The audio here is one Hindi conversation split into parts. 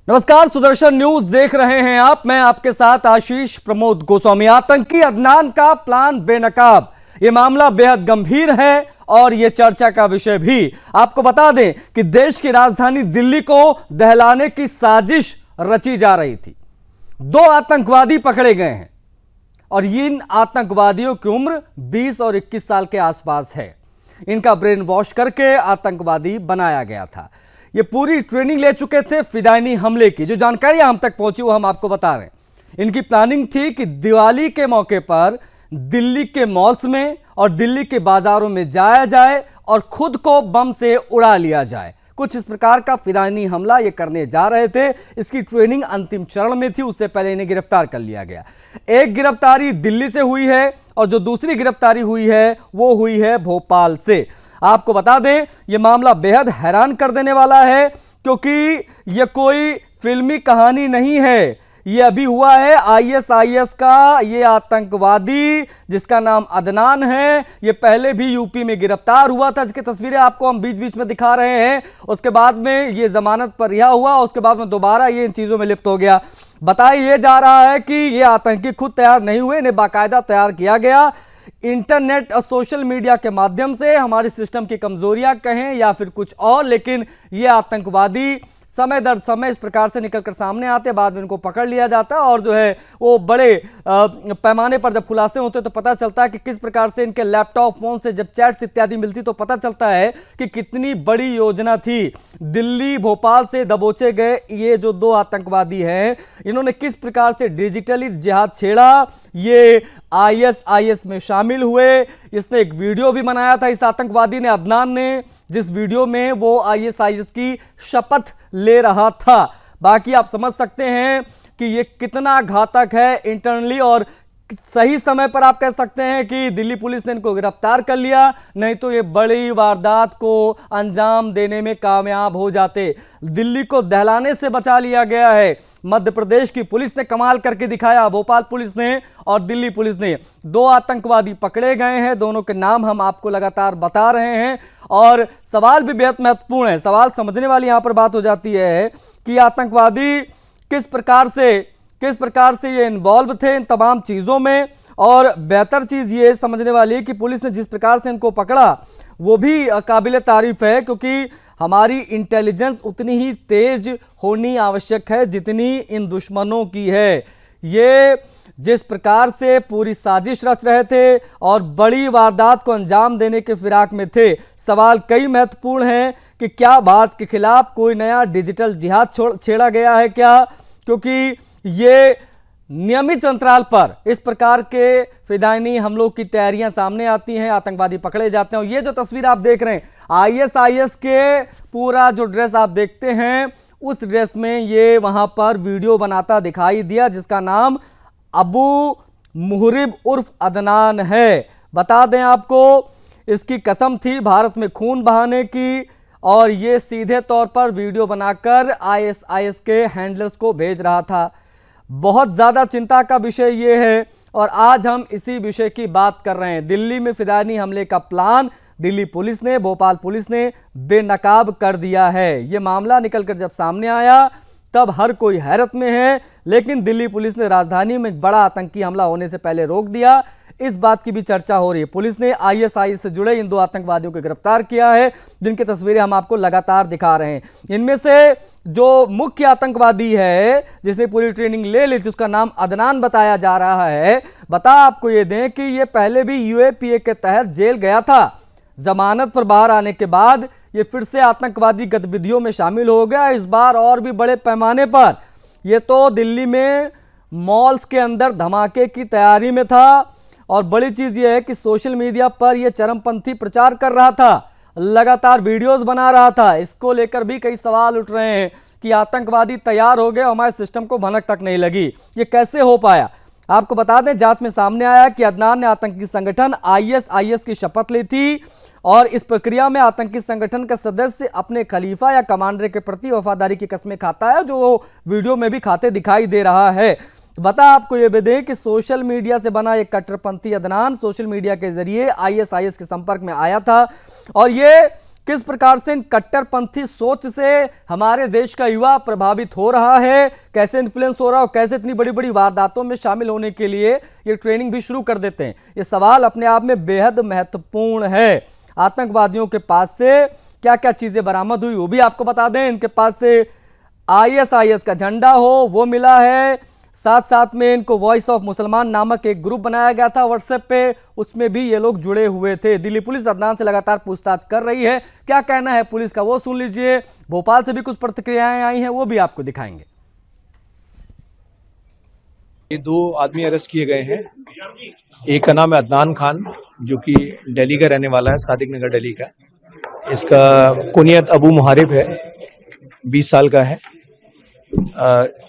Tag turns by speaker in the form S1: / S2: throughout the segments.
S1: नमस्कार, सुदर्शन न्यूज देख रहे हैं आप। मैं आपके साथ आशीष प्रमोद गोस्वामी। आतंकी अदनान का प्लान बेनकाब, यह मामला बेहद गंभीर है और यह चर्चा का विषय भी। आपको बता दें कि देश की राजधानी दिल्ली को दहलाने की साजिश रची जा रही थी। 2 आतंकवादी पकड़े गए हैं और इन आतंकवादियों की उम्र 20 और 21 साल के आसपास है। इनका ब्रेन वॉश करके आतंकवादी बनाया गया था। ये पूरी ट्रेनिंग ले चुके थे फिदायनी हमले की। जो जानकारी हम तक पहुंची वो हम आपको बता रहे हैं। इनकी प्लानिंग थी कि दिवाली के मौके पर दिल्ली के मॉल्स में और दिल्ली के बाजारों में जाया जाए और खुद को बम से उड़ा लिया जाए। कुछ इस प्रकार का फिदायनी हमला ये करने जा रहे थे। इसकी ट्रेनिंग अंतिम चरण में थी, उससे पहले इन्हें गिरफ्तार कर लिया गया। एक गिरफ्तारी दिल्ली से हुई है और जो दूसरी गिरफ्तारी हुई है वो हुई है भोपाल से। आपको बता दें यह मामला बेहद हैरान कर देने वाला है, क्योंकि यह कोई फिल्मी कहानी नहीं है। यह अभी हुआ है आईएसआईएस का यह आतंकवादी जिसका नाम अदनान है। यह पहले भी यूपी में गिरफ्तार हुआ था, जिसकी तस्वीरें आपको हम बीच बीच में दिखा रहे हैं। उसके बाद में यह जमानत पर रिहा हुआ, उसके बाद में दोबारा ये इन चीजों में लिप्त हो गया। बताया यह जा रहा है कि यह आतंकी खुद तैयार नहीं हुए, इन्हें बाकायदा तैयार किया गया। इंटरनेट और सोशल मीडिया के माध्यम से हमारे सिस्टम की कमजोरियां कहें या फिर कुछ और, लेकिन ये आतंकवादी समय दर समय इस प्रकार से निकलकर सामने आते, बाद में इनको पकड़ लिया जाता है और जो है वो बड़े पैमाने पर जब खुलासे होते तो पता चलता है कि किस प्रकार से इनके लैपटॉप फोन से जब चैट्स इत्यादि मिलती तो पता चलता है कि कितनी बड़ी योजना थी। दिल्ली भोपाल से दबोचे गए ये जो 2 आतंकवादी हैं, इन्होंने किस प्रकार से डिजिटली जिहाद छेड़ा। ये आईएसआईएस में शामिल हुए। इसने एक वीडियो भी बनाया था इस आतंकवादी ने, अदनान ने, जिस वीडियो में वो आईएसआईएस की शपथ ले रहा था। बाकी आप समझ सकते हैं कि ये कितना घातक है इंटरनली, और सही समय पर आप कह सकते हैं कि दिल्ली पुलिस ने इनको गिरफ्तार कर लिया, नहीं तो ये बड़ी वारदात को अंजाम देने में कामयाब हो जाते। दिल्ली को दहलाने से बचा लिया गया है। मध्य प्रदेश की पुलिस ने कमाल करके दिखाया, भोपाल पुलिस ने और दिल्ली पुलिस ने। 2 आतंकवादी पकड़े गए हैं, दोनों के नाम हम आपको लगातार बता रहे हैं। और सवाल भी बेहद महत्वपूर्ण है, सवाल समझने वाली यहां पर बात हो जाती है कि आतंकवादी किस प्रकार से ये इन्वॉल्व थे इन तमाम चीजों में। और बेहतर चीज ये समझने वाली है कि पुलिस ने जिस प्रकार से इनको पकड़ा वो भी काबिल तारीफ है, क्योंकि हमारी इंटेलिजेंस उतनी ही तेज होनी आवश्यक है जितनी इन दुश्मनों की है। ये जिस प्रकार से पूरी साजिश रच रहे थे और बड़ी वारदात को अंजाम देने के फिराक में थे। सवाल कई महत्वपूर्ण हैं कि क्या भारत के खिलाफ कोई नया डिजिटल जिहाद छेड़ा गया है क्या, क्योंकि ये नियमित अंतराल पर इस प्रकार के फिदायनी हमलों की तैयारियां सामने आती हैं, आतंकवादी पकड़े जाते हैं। और ये जो तस्वीर आप देख रहे हैं आईएसआईएस के पूरा जो ड्रेस आप देखते हैं उस ड्रेस में ये वहां पर वीडियो बनाता दिखाई दिया, जिसका नाम अबू मुहरिब उर्फ अदनान है। बता दें आपको, इसकी कसम थी भारत में खून बहाने की, और ये सीधे तौर पर वीडियो बनाकर आईएसआईएस के हैंडलर्स को भेज रहा था। बहुत ज्यादा चिंता का विषय ये है और आज हम इसी विषय की बात कर रहे हैं। दिल्ली में फिदायनी हमले का प्लान दिल्ली पुलिस ने, भोपाल पुलिस ने बेनकाब कर दिया है। यह मामला निकलकर जब सामने आया तब हर कोई हैरत में है, लेकिन दिल्ली पुलिस ने राजधानी में बड़ा आतंकी हमला होने से पहले रोक दिया। इस बात की भी चर्चा हो रही है। पुलिस ने आईएसआईएस से जुड़े इन 2 आतंकवादियों को गिरफ्तार किया है, जिनकी तस्वीरें हम आपको लगातार दिखा रहे हैं। इनमें से जो मुख्य आतंकवादी है जिसने पूरी ट्रेनिंग ले ली थी उसका नाम अदनान बताया जा रहा है। आपको ये दें कि ये पहले भी यूएपीए के तहत जेल गया था। जमानत पर बाहर आने के बाद ये फिर से आतंकवादी गतिविधियों में शामिल हो गया, इस बार और भी बड़े पैमाने पर। ये तो दिल्ली में मॉल्स के अंदर धमाके की तैयारी में था, और बड़ी चीज यह है कि सोशल मीडिया पर यह चरमपंथी प्रचार कर रहा था, लगातार वीडियोस बना रहा था। इसको लेकर भी कई सवाल उठ रहे हैं कि आतंकवादी तैयार हो गए, हमारे सिस्टम को भनक तक नहीं लगी, ये कैसे हो पाया। आपको बता दें जांच में सामने आया कि अदनान ने आतंकी संगठन आईएसआईएस की शपथ ली थी, और इस प्रक्रिया में आतंकी संगठन का सदस्य अपने खलीफा या कमांडर के प्रति वफादारी की कस्में खाता है, जो वो वीडियो में भी खाते दिखाई दे रहा है। बता आपको यह भी दें कि सोशल मीडिया से बना एक कट्टरपंथी अदनान सोशल मीडिया के जरिए आईएसआईएस के संपर्क में आया था, और ये किस प्रकार से इन कट्टरपंथी सोच से हमारे देश का युवा प्रभावित हो रहा है, कैसे इन्फ्लुएंस हो रहा है और कैसे इतनी बड़ी बड़ी वारदातों में शामिल होने के लिए ये ट्रेनिंग भी शुरू कर देते हैं। ये सवाल अपने आप में बेहद महत्वपूर्ण है। आतंकवादियों के पास से क्या क्या चीजें बरामद हुई वो भी आपको बता दें। इनके पास से ISIS का झंडा हो वो मिला है, साथ साथ में इनको वॉइस ऑफ मुसलमान नामक एक ग्रुप बनाया गया था व्हाट्सएप पे, उसमें भी ये लोग जुड़े हुए थे। दिल्ली पुलिस अदनान से लगातार पूछताछ कर रही है, क्या कहना है पुलिस का वो सुन लीजिए। भोपाल से भी कुछ प्रतिक्रियाएं आई हैं वो भी आपको दिखाएंगे।
S2: ये 2 आदमी अरेस्ट किए गए हैं। एक का नाम है अदनान खान जो कि दिल्ली का रहने वाला है, सादिक नगर दिल्ली का। इसका कुनियत अबू मुहारिब है, 20 साल का है।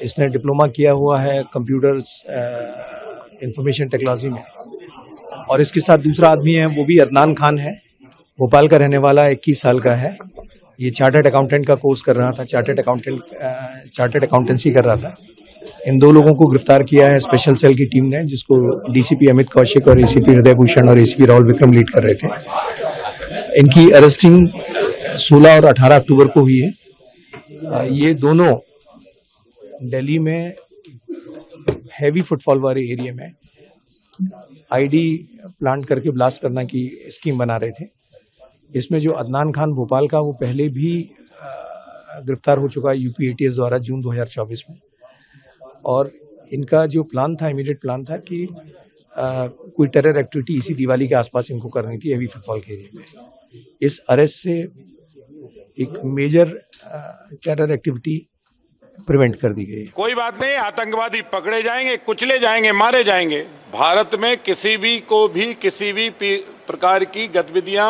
S2: इसने डिप्लोमा किया हुआ है कंप्यूटर इंफॉर्मेशन टेक्नोलॉजी में। और इसके साथ दूसरा आदमी है वो भी अदनान खान है, भोपाल का रहने वाला, 21 साल का है। ये चार्टर्ड अकाउंटेंट का कोर्स कर रहा था, चार्टर्ड अकाउंटेंसी कर रहा था। इन 2 लोगों को गिरफ्तार किया है स्पेशल सेल की टीम ने, जिसको DCP अमित कौशिक और ACP हृदय भूषण और ACP राहुल विक्रम लीड कर रहे थे। इनकी अरेस्टिंग 16 और 18 अक्टूबर को हुई है। ये दोनों दिल्ली में हैवी फुटफॉल वाले एरिया में ID प्लांट करके ब्लास्ट करना की स्कीम बना रहे थे। इसमें जो अदनान खान भोपाल का, वो पहले भी गिरफ्तार हो चुका है UP ATS द्वारा जून 2024 में। और इनका जो प्लान था, इमीडिएट प्लान था कि कोई टेरर एक्टिविटी इसी दिवाली के आसपास इनको करनी थी हैवी फुटफॉल के एरिया में। इस अरेस्ट से एक मेजर टेरर एक्टिविटी प्रिवेंट कर दी गई।
S3: कोई बात नहीं, आतंकवादी पकड़े जाएंगे, कुचले जाएंगे, मारे जाएंगे। भारत में किसी भी प्रकार की गतिविधियां,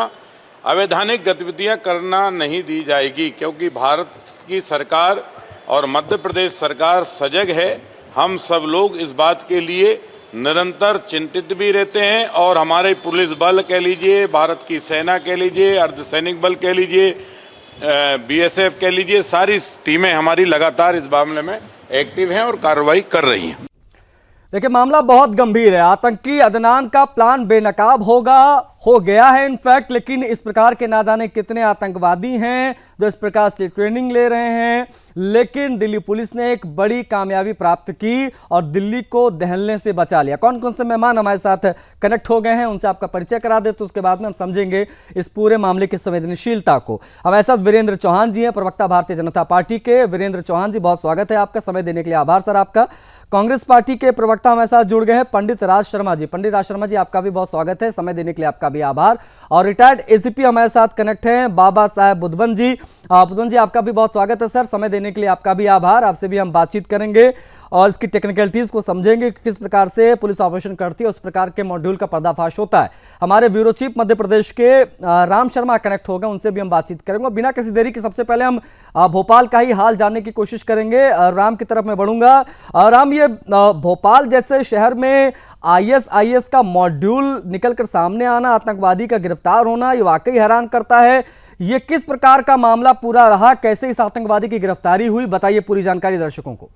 S3: अवैधानिक गतिविधियां करना नहीं दी जाएगी, क्योंकि भारत की सरकार और मध्य प्रदेश सरकार सजग है। हम सब लोग इस बात के लिए निरंतर चिंतित भी रहते हैं और हमारे पुलिस बल कह लीजिए, भारत की सेना कह लीजिए, अर्धसैनिक बल कह लीजिए, BSF कह लीजिए, सारी टीमें हमारी लगातार इस मामले में एक्टिव हैं और कार्रवाई कर रही हैं।
S1: देखिए मामला बहुत गंभीर है। आतंकी अदनान का प्लान बेनकाब हो गया है इनफैक्ट, लेकिन इस प्रकार के ना जाने कितने आतंकवादी हैं जो इस प्रकार से ट्रेनिंग ले रहे हैं। लेकिन दिल्ली पुलिस ने एक बड़ी कामयाबी प्राप्त की और दिल्ली को दहलने से बचा लिया। कौन कौन से मेहमान हमारे साथ कनेक्ट हो गए हैं उनसे आपका परिचय करा दे, तो उसके बाद में हम समझेंगे इस पूरे मामले की संवेदनशीलता को। हमारे साथ वीरेंद्र चौहान जी हैं, प्रवक्ता भारतीय जनता पार्टी के। वीरेंद्र चौहान जी, बहुत स्वागत है आपका, समय देने के लिए आभार सर आपका। कांग्रेस पार्टी के प्रवक्ता हमारे साथ जुड़ गए हैं पंडित राज शर्मा जी। पंडित राज शर्मा जी, आपका भी बहुत स्वागत है, समय देने के लिए आपका भी आभार। और रिटायर्ड ACP हमारे साथ कनेक्ट हैं बाबा साहेब बुधवन जी। बुधवन जी, आपका भी बहुत स्वागत है सर, समय देने के लिए आपका भी आभार। आपसे भी हम बातचीत करेंगे और इसकी टेक्निकलिटीज को समझेंगे कि किस प्रकार से पुलिस ऑपरेशन करती है, उस प्रकार के मॉड्यूल का पर्दाफाश होता है। हमारे ब्यूरो चीफ मध्य प्रदेश के राम शर्मा कनेक्ट हो गए, उनसे भी हम बातचीत करेंगे। बिना किसी देरी के सबसे पहले हम भोपाल का ही हाल जानने की कोशिश करेंगे। राम की तरफ मैं बढ़ूंगा। राम, ये भोपाल जैसे शहर में ISIS का मॉड्यूल निकलकर सामने आना, आतंकवादी का गिरफ्तार होना, ये वाकई हैरान करता है। ये किस प्रकार का मामला पूरा रहा, कैसे इस आतंकवादी की गिरफ्तारी हुई, बताइए पूरी जानकारी दर्शकों को।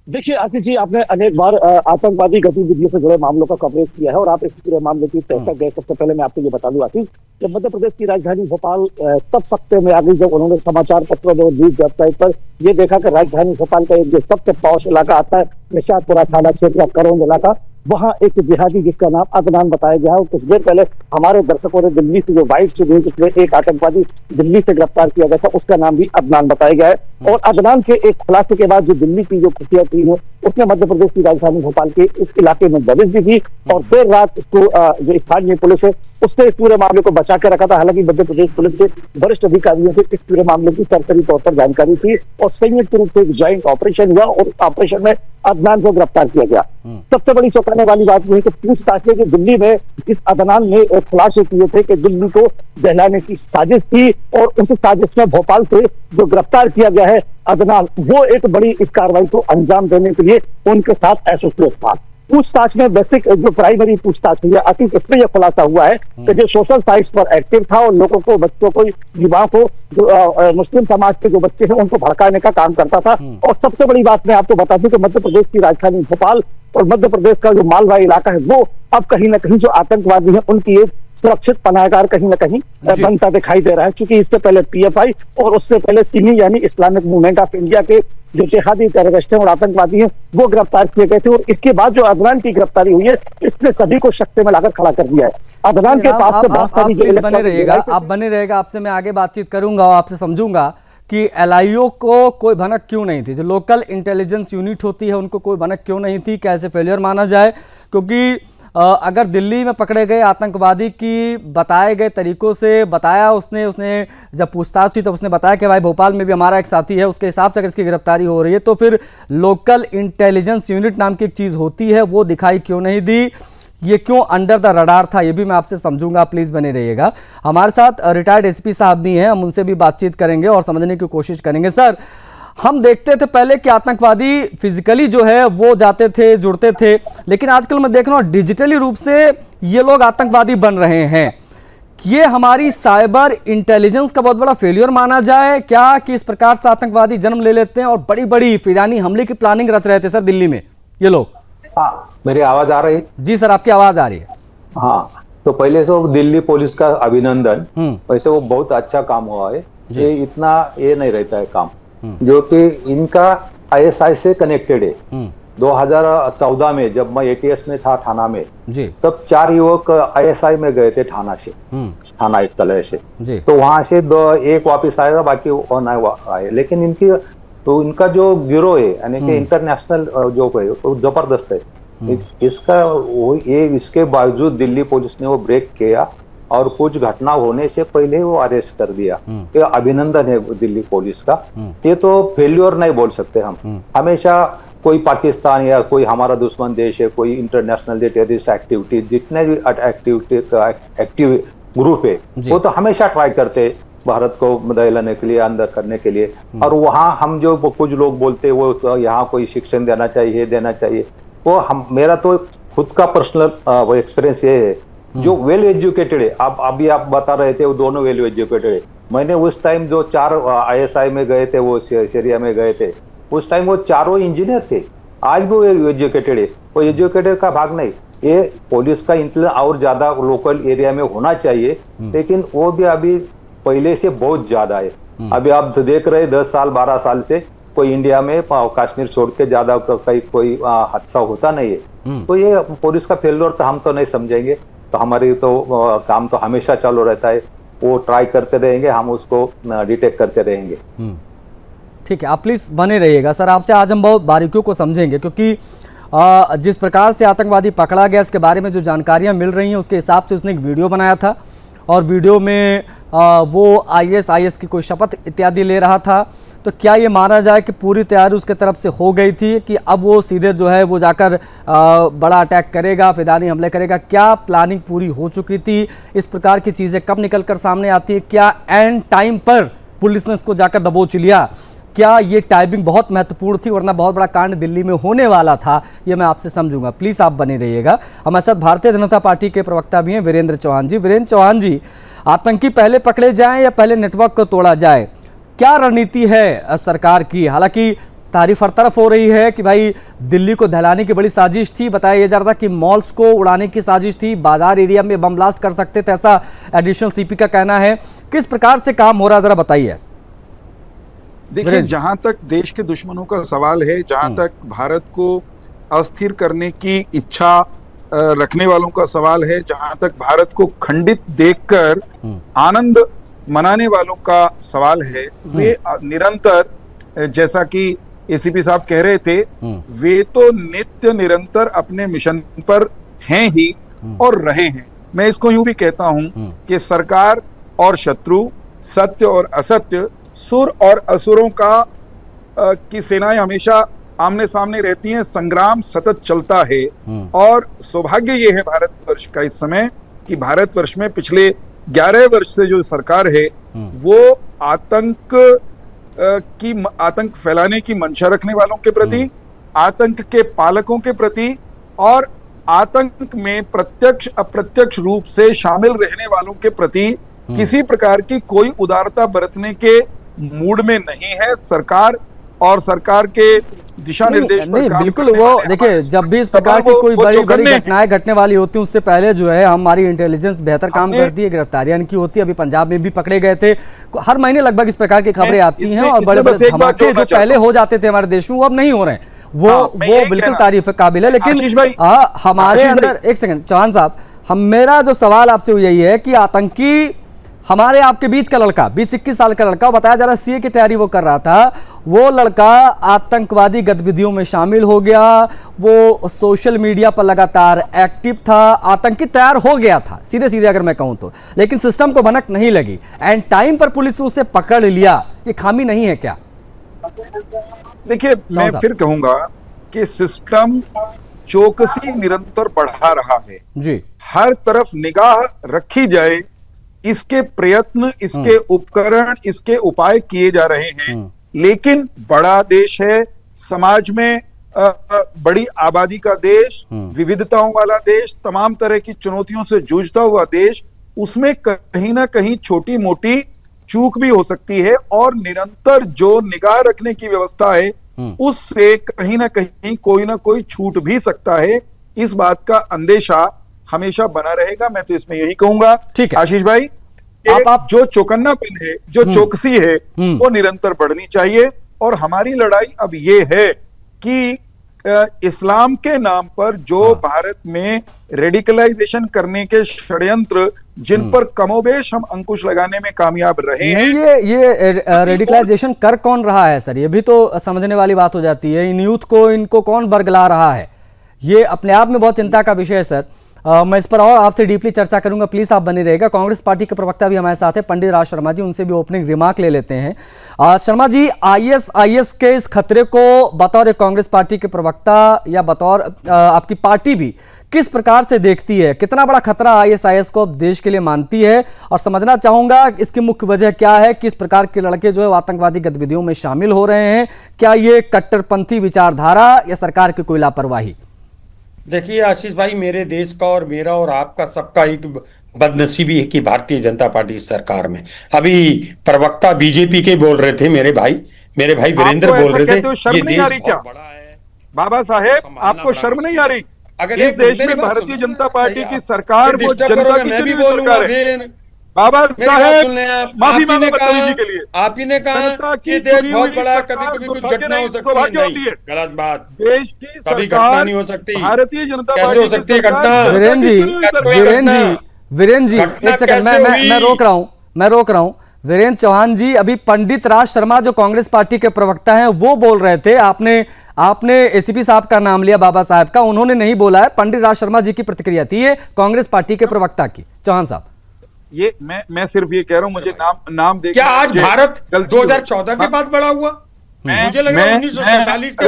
S4: देखिए आशीष जी, आपने अनेक बार आतंकवादी गतिविधियों से जुड़े मामलों का कवरेज किया है और आप इस पूरे मामले की तह तक गए। सबसे पहले मैं आपको ये बता दूं आशीष, जब मध्य प्रदेश की राजधानी भोपाल तब सख्ते में आ गई जब उन्होंने समाचार पत्रों और न्यूज वेबसाइट पर यह देखा कि राजधानी भोपाल का एक जो सबसे पॉश इलाका आता है, निशादपुरा थाना क्षेत्र का करोंद इलाका, वहां एक जिहादी जिसका नाम अदनान बताया गया है। कुछ देर पहले हमारे दर्शकों ने दिल्ली से जो वाइट न्यूज, जिसमें एक आतंकवादी दिल्ली से गिरफ्तार किया गया था, उसका नाम भी अदनान बताया गया है। और अदनान के एक खुलासे के बाद जो दिल्ली की जो खुफिया टीम है उसने मध्य प्रदेश की राजधानी भोपाल के इस इलाके में दबिश भी दी और देर रात इसको जो स्थानीय पुलिस है उसने इस पूरे मामले को बचा के रखा था। हालांकि मध्य प्रदेश पुलिस के वरिष्ठ अधिकारियों से इस पूरे मामले की सरसरी तौर पर जानकारी थी और संयुक्त रूप से एक ज्वाइंट ऑपरेशन हुआ और ऑपरेशन में अदनान को गिरफ्तार किया गया। सबसे बड़ी चौंकाने वाली बात यह कि पूछताछ में कि दिल्ली में इस अदनान ने खुलासे किए थे कि दिल्ली को दहलाने की साजिश थी और उस साजिश में भोपाल से जो गिरफ्तार किया गया है अदनान, वो एक बड़ी इस कार्रवाई को अंजाम देने के लिए उनके साथ एसोसिएट था। पूछताछ में बेसिक जो प्राइमरी पूछताछ हुई है अतीत, इसमें यह खुलासा हुआ है कि जो सोशल साइट्स पर एक्टिव था और लोगों को, बच्चों को, युवाओं को, जो मुस्लिम समाज के जो बच्चे हैं उनको भड़काने का काम करता था। और सबसे बड़ी बात मैं आपको बता दूं कि मध्य प्रदेश की राजधानी भोपाल और मध्य प्रदेश का जो मालवा इलाका है वो अब कहीं ना कहीं जो आतंकवादी है उनकी एक सुरक्षित पनाहगार कहीं ना कहीं बनता दिखाई दे रहा है, क्योंकि इससे पहले पीएफआई और उससे पहले सिमी यानी इस्लामिक मूवमेंट ऑफ इंडिया के जो जिहादी टेररिस्ट हैं और आतंकवादी हैं वो गिरफ्तार किए गए थे। और इसके बाद जो अदनान की गिरफ्तारी हुई है इसने सभी को शक्ति में लाकर खड़ा कर दिया है। अदनान के पास से बहुत सारी
S1: प्लीज बने रहिएगा, आप बने रहेगा, आपसे मैं आगे बातचीत करूंगा और आपसे समझूंगा कि एलआईओ को कोई भनक क्यों नहीं थी, जो लोकल इंटेलिजेंस यूनिट होती है उनको कोई भनक क्यों नहीं थी, कैसे फेलियर माना जाए। क्योंकि अगर दिल्ली में पकड़े गए आतंकवादी की बताए गए तरीकों से बताया उसने जब पूछताछ हुई तब उसने बताया कि भाई भोपाल में भी हमारा एक साथी है, उसके हिसाब से अगर इसकी गिरफ्तारी हो रही है तो फिर लोकल इंटेलिजेंस यूनिट नाम की एक चीज़ होती है वो दिखाई क्यों नहीं दी, ये क्यों अंडर द रडार था, ये भी मैं आपसे समझूंगा। प्लीज़ बने रहिएगा। हमारे साथ रिटायर्ड एसपी साहब भी हैं, हम उनसे भी बातचीत करेंगे और समझने की कोशिश करेंगे। सर, हम देखते थे पहले कि आतंकवादी फिजिकली जो है वो जाते थे, जुड़ते थे, लेकिन आजकल मैं देख रहा हूँ डिजिटली रूप से ये लोग आतंकवादी बन रहे हैं। ये हमारी साइबर इंटेलिजेंस का बहुत बड़ा फेलियर माना जाए क्या कि इस प्रकार से आतंकवादी जन्म ले लेते हैं और बड़ी बड़ी फिरानी हमले की प्लानिंग रच रहे थे सर दिल्ली में ये लोग?
S5: हाँ, मेरी आवाज आ रही है?
S1: जी सर, आपकी आवाज आ रही है।
S5: हाँ, तो पहले से दिल्ली पुलिस का अभिनंदन। वैसे वो बहुत अच्छा काम हुआ है, ये इतना ये नहीं रहता है काम, जो कि इनका आईएसआई से कनेक्टेड है। 2014 में जब मैं एटीएस में था थाना में जी, तब 4 युवक आईएसआई में गए थे थाना से, थाना एक तलय से जी। तो वहां से एक वापिस आएगा, बाकी वो नहीं आए। लेकिन इनका जो गिरोह है यानी कि इंटरनेशनल जो है वो जबरदस्त है। इसके बावजूद दिल्ली पुलिस ने वो ब्रेक किया और कुछ घटना होने से पहले वो अरेस्ट कर दिया। ये अभिनंदन है दिल्ली पुलिस का। ये तो फेल्योर नहीं बोल सकते हम। हमेशा कोई पाकिस्तान या कोई हमारा दुश्मन देश है, कोई इंटरनेशनल टेररिस्ट एक्टिविटी, जितने भी एक्टिव ग्रुप है वो तो हमेशा ट्राई करते भारत को दहलाने के लिए, अंदर करने के लिए। और वहाँ हम जो कुछ लोग बोलते वो तो यहाँ कोई शिक्षण देना चाहिए, वो मेरा तो खुद का पर्सनल एक्सपीरियंस ये है। जो वेल एजुकेटेड है, अभी आप बता रहे थे वो दोनों वेल एजुकेटेड है। मैंने उस टाइम जो 4 आईएसआई में गए थे, वो सीरिया में गए थे, उस टाइम वो चारों इंजीनियर थे। आज भी वो एजुकेटेड है, वो एजुकेटेड का भाग नहीं। ये पुलिस का इंटेलिजेंस और ज्यादा लोकल एरिया में होना चाहिए, लेकिन वो भी अभी पहले से बहुत ज्यादा है। अभी आप देख रहे 10 साल 12 साल से कोई इंडिया में कश्मीर छोड़ के ज्यादा कोई हादसा होता नहीं है। तो ये पुलिस का फेल्योर तो हम तो नहीं समझेंगे। तो हमारी तो काम तो हमेशा चालू रहता है, वो ट्राई करते रहेंगे, हम उसको डिटेक्ट करते रहेंगे।
S1: ठीक है, आप प्लीज बने रहिएगा। सर, आपसे आज हम बहुत बारीकियों को समझेंगे, क्योंकि जिस प्रकार से आतंकवादी पकड़ा गया इसके बारे में जो जानकारियां मिल रही हैं उसके हिसाब से उसने एक वीडियो बनाया था और वीडियो में वो आईएस की कोई शपथ इत्यादि ले रहा था। तो क्या ये माना जाए कि पूरी तैयारी उसके तरफ से हो गई थी कि अब वो सीधे जो है वो जाकर बड़ा अटैक करेगा, फिदानी हमले करेगा? क्या प्लानिंग पूरी हो चुकी थी? इस प्रकार की चीज़ें कब निकल कर सामने आती है? क्या एंड टाइम पर पुलिस ने इसको जाकर दबोच लिया? क्या ये टाइमिंग बहुत महत्वपूर्ण थी, वरना बहुत बड़ा कांड दिल्ली में होने वाला था? ये मैं आपसे समझूंगा। प्लीज़ आप बने रहिएगा। हमारे साथ भारतीय जनता पार्टी के प्रवक्ता भी हैं वीरेंद्र चौहान जी। वीरेंद्र चौहान जी, आतंकी पहले पकड़े जाएं या पहले नेटवर्क को तोड़ा जाए, क्या रणनीति है सरकार की? हालांकि तारीफ हर तरफ हो रही है कि भाई दिल्ली को दहलाने की बड़ी साजिश थी, बताया जा रहा था कि मॉल्स को उड़ाने की साजिश थी, बाजार एरिया में बम ब्लास्ट कर सकते थे, ऐसा एडिशनल सीपी का कहना है। किस प्रकार से काम हो रहा है, जरा बताइए।
S6: देखिए, जहां तक देश के दुश्मनों का सवाल है, जहां तक भारत को अस्थिर करने की इच्छा रखने वालों का सवाल है, जहां तक भारत को खंडित देखकर आनंद मनाने वालों का सवाल है, वे निरंतर, जैसा कि एसीपी साहब कह रहे थे, वे तो नित्य निरंतर अपने मिशन पर हैं ही और रहे हैं। मैं इसको यूं भी कहता हूं कि सरकार और शत्रु, सत्य और असत्य, सुर और असुरों की सेनाएं हमेशा आमने सामने रहती हैं। संग्राम सतत चलता है और सौभाग्य ये है भारतवर्ष का इस समय कि भारतवर्ष में पिछले 11 वर्ष से जो सरकार है वो आतंक फैलाने की मंशा रखने वालों के प्रति, आतंक के पालकों के प्रति और आतंक में प्रत्यक्ष अप्रत्यक्ष रूप से शामिल रहने वालों के प्रति किसी प्रकार की कोई उदारता बरतने के मूड में नहीं है। सरकार और सरकार के दिशा निर्देश पर
S1: नहीं
S6: काम
S1: बिल्कुल,
S6: करने
S1: वो
S6: वाले
S1: देखिए
S6: हमारे
S1: जब भी इस प्रकार की
S6: वो-
S1: कोई
S6: वो
S1: बड़ी बड़ी
S6: चौकन्ने हैं।
S1: घटनाएं घटने वाली होती हैं उससे पहले जो है हमारी इंटेलिजेंस बेहतर काम
S6: हमने-
S1: करती है, गिरफ्तारियां इनकी होती है। अभी पंजाब में भी पकड़े गए थे, हर महीने लगभग इस प्रकार की खबरें आती हैं
S6: इसमें-
S1: और बड़े
S6: इसमें बस
S1: बड़े
S6: एक बात
S1: धमाके
S6: जोड़ना
S1: जो
S6: चाहता
S1: पहले
S6: हूं।
S1: हो जाते थे हमारे देश में वो अब नहीं हो रहे हैं। वो
S6: मैं यही
S1: बिल्कुल
S6: कहना-
S1: तारीफ काबिल है। लेकिन
S6: आशीष भाई,
S1: हमारे
S6: आशीष
S1: अंदर एक सेकंड चौहान साहब, मेरा जो सवाल आपसे वो यही है कि आतंकी हमारे आपके बीच का लड़का 20-21 साल का लड़का, बताया जा रहा है सीए की तैयारी वो कर रहा था, वो लड़का आतंकवादी गतिविधियों में शामिल हो गया, वो सोशल मीडिया पर लगातार एक्टिव था, आतंकी तैयार हो गया था सीधे सीधे अगर मैं कहूं तो, लेकिन सिस्टम को भनक नहीं लगी एंड टाइम पर पुलिस ने उसे पकड़ लिया। ये खामी नहीं है क्या?
S6: देखिए मैं
S1: साहब।
S6: फिर कहूंगा कि सिस्टम चौकसी निरंतर बढ़ा रहा है,
S1: जी
S6: हर तरफ निगाह रखी जाए, इसके प्रयत्न, इसके उपकरण, इसके उपाय किए जा रहे हैं। लेकिन बड़ा देश है, समाज में बड़ी आबादी का देश, विविधताओं वाला देश, तमाम तरह की चुनौतियों से जूझता हुआ देश, उसमें कहीं ना कहीं छोटी मोटी चूक भी हो सकती है और निरंतर जो निगाह रखने की व्यवस्था है उससे कहीं ना कहीं कोई ना कोई छूट भी सकता है। इस बात का अंदेशा हमेशा बना रहेगा। मैं तो इसमें यही कहूंगा
S1: ठीक है।
S6: आशीष भाई,
S1: आप
S6: जो चौकन्नापन है, जो चौकसी है, वो निरंतर बढ़नी चाहिए। और हमारी लड़ाई अब ये है कि इस्लाम के नाम पर जो भारत में रेडिकलाइजेशन करने के षड्यंत्र जिन पर कमोबेश हम अंकुश लगाने में कामयाब रहे हैं,
S1: नहीं, ये रेडिकलाइजेशन कर कौन रहा है सर? ये भी तो समझने वाली बात हो जाती है। इन यूथ को, इनको कौन बरगला रहा है? ये अपने आप में बहुत चिंता का विषय है सर। मैं इस पर और आपसे डीपली चर्चा करूंगा, प्लीज आप बने रहेगा। कांग्रेस पार्टी के प्रवक्ता भी हमारे साथ हैं, पंडित राज शर्मा जी, उनसे भी ओपनिंग रिमार्क ले लेते हैं। शर्मा जी, आईएस के इस खतरे को बतौर कांग्रेस पार्टी के प्रवक्ता या बतौर आपकी पार्टी भी किस प्रकार से देखती है? कितना बड़ा खतरा आईएस को अब देश के लिए मानती है? और समझना चाहूंगा इसकी मुख्य वजह क्या है, किस प्रकार के लड़के जो है आतंकवादी गतिविधियों में शामिल हो रहे हैं? क्या ये कट्टरपंथी विचारधारा या सरकार की कोई लापरवाही?
S7: देखिए आशीष भाई, मेरे देश का और मेरा और आपका सबका एक बदनसीबी है कि भारतीय जनता पार्टी इस सरकार में। अभी प्रवक्ता बीजेपी के बोल रहे थे, मेरे भाई वीरेंद्र बोल रहे थे,
S6: शर्म नहीं आ रही क्या
S7: बड़ा है
S6: बाबा साहेब? आपको शर्म नहीं आ रही?
S7: अगर
S6: इस देश में भारतीय जनता पार्टी की सरकार वो जनता की चुनी हुई सरकार है। बाबा साहेब माफी मांगो बदतमीजी के लिए।
S7: आप ही ने कहा
S6: जनता की
S7: कि देश
S6: चुनी
S7: बहुत
S6: हुई
S7: बड़ा है,
S6: सरकार
S7: कभी कभी कुछ
S6: दुर्भाग्य
S7: घटना हो
S6: नहीं,
S7: सकती
S6: सौभाग्य
S7: है।
S6: होती है।
S7: गलत बात,
S6: देश की
S7: कभी घटना
S6: सरकार
S7: नहीं हो सकती।
S6: भारतीय जनता
S7: कैसे
S6: पार्टी
S7: हो सकती है घटना?
S1: वीरेंद्र जी, वीरेंद्र जी
S7: घटना
S1: एक सेकंड,
S7: कैसे
S1: मैं
S7: हुई?
S1: रोक रहा हूं। वीरेंद्र चौहान जी, अभी पंडित राज शर्मा जो कांग्रेस पार्टी के प्रवक्ता हैं वो बोल रहे थे, आपने एसीपी साहब का नाम लिया, बाबा साहब का, उन्होंने नहीं बोला है। पंडित राज शर्मा जी की प्रतिक्रिया थी ये कांग्रेस पार्टी के प्रवक्ता की। चौहान साहब,
S6: ये मैं सिर्फ ये कह रहा हूं, मुझे नाम देख
S7: क्या आज भारत 2014 के बाद बड़ा हुआ? मुझे लग रहा है 1947 के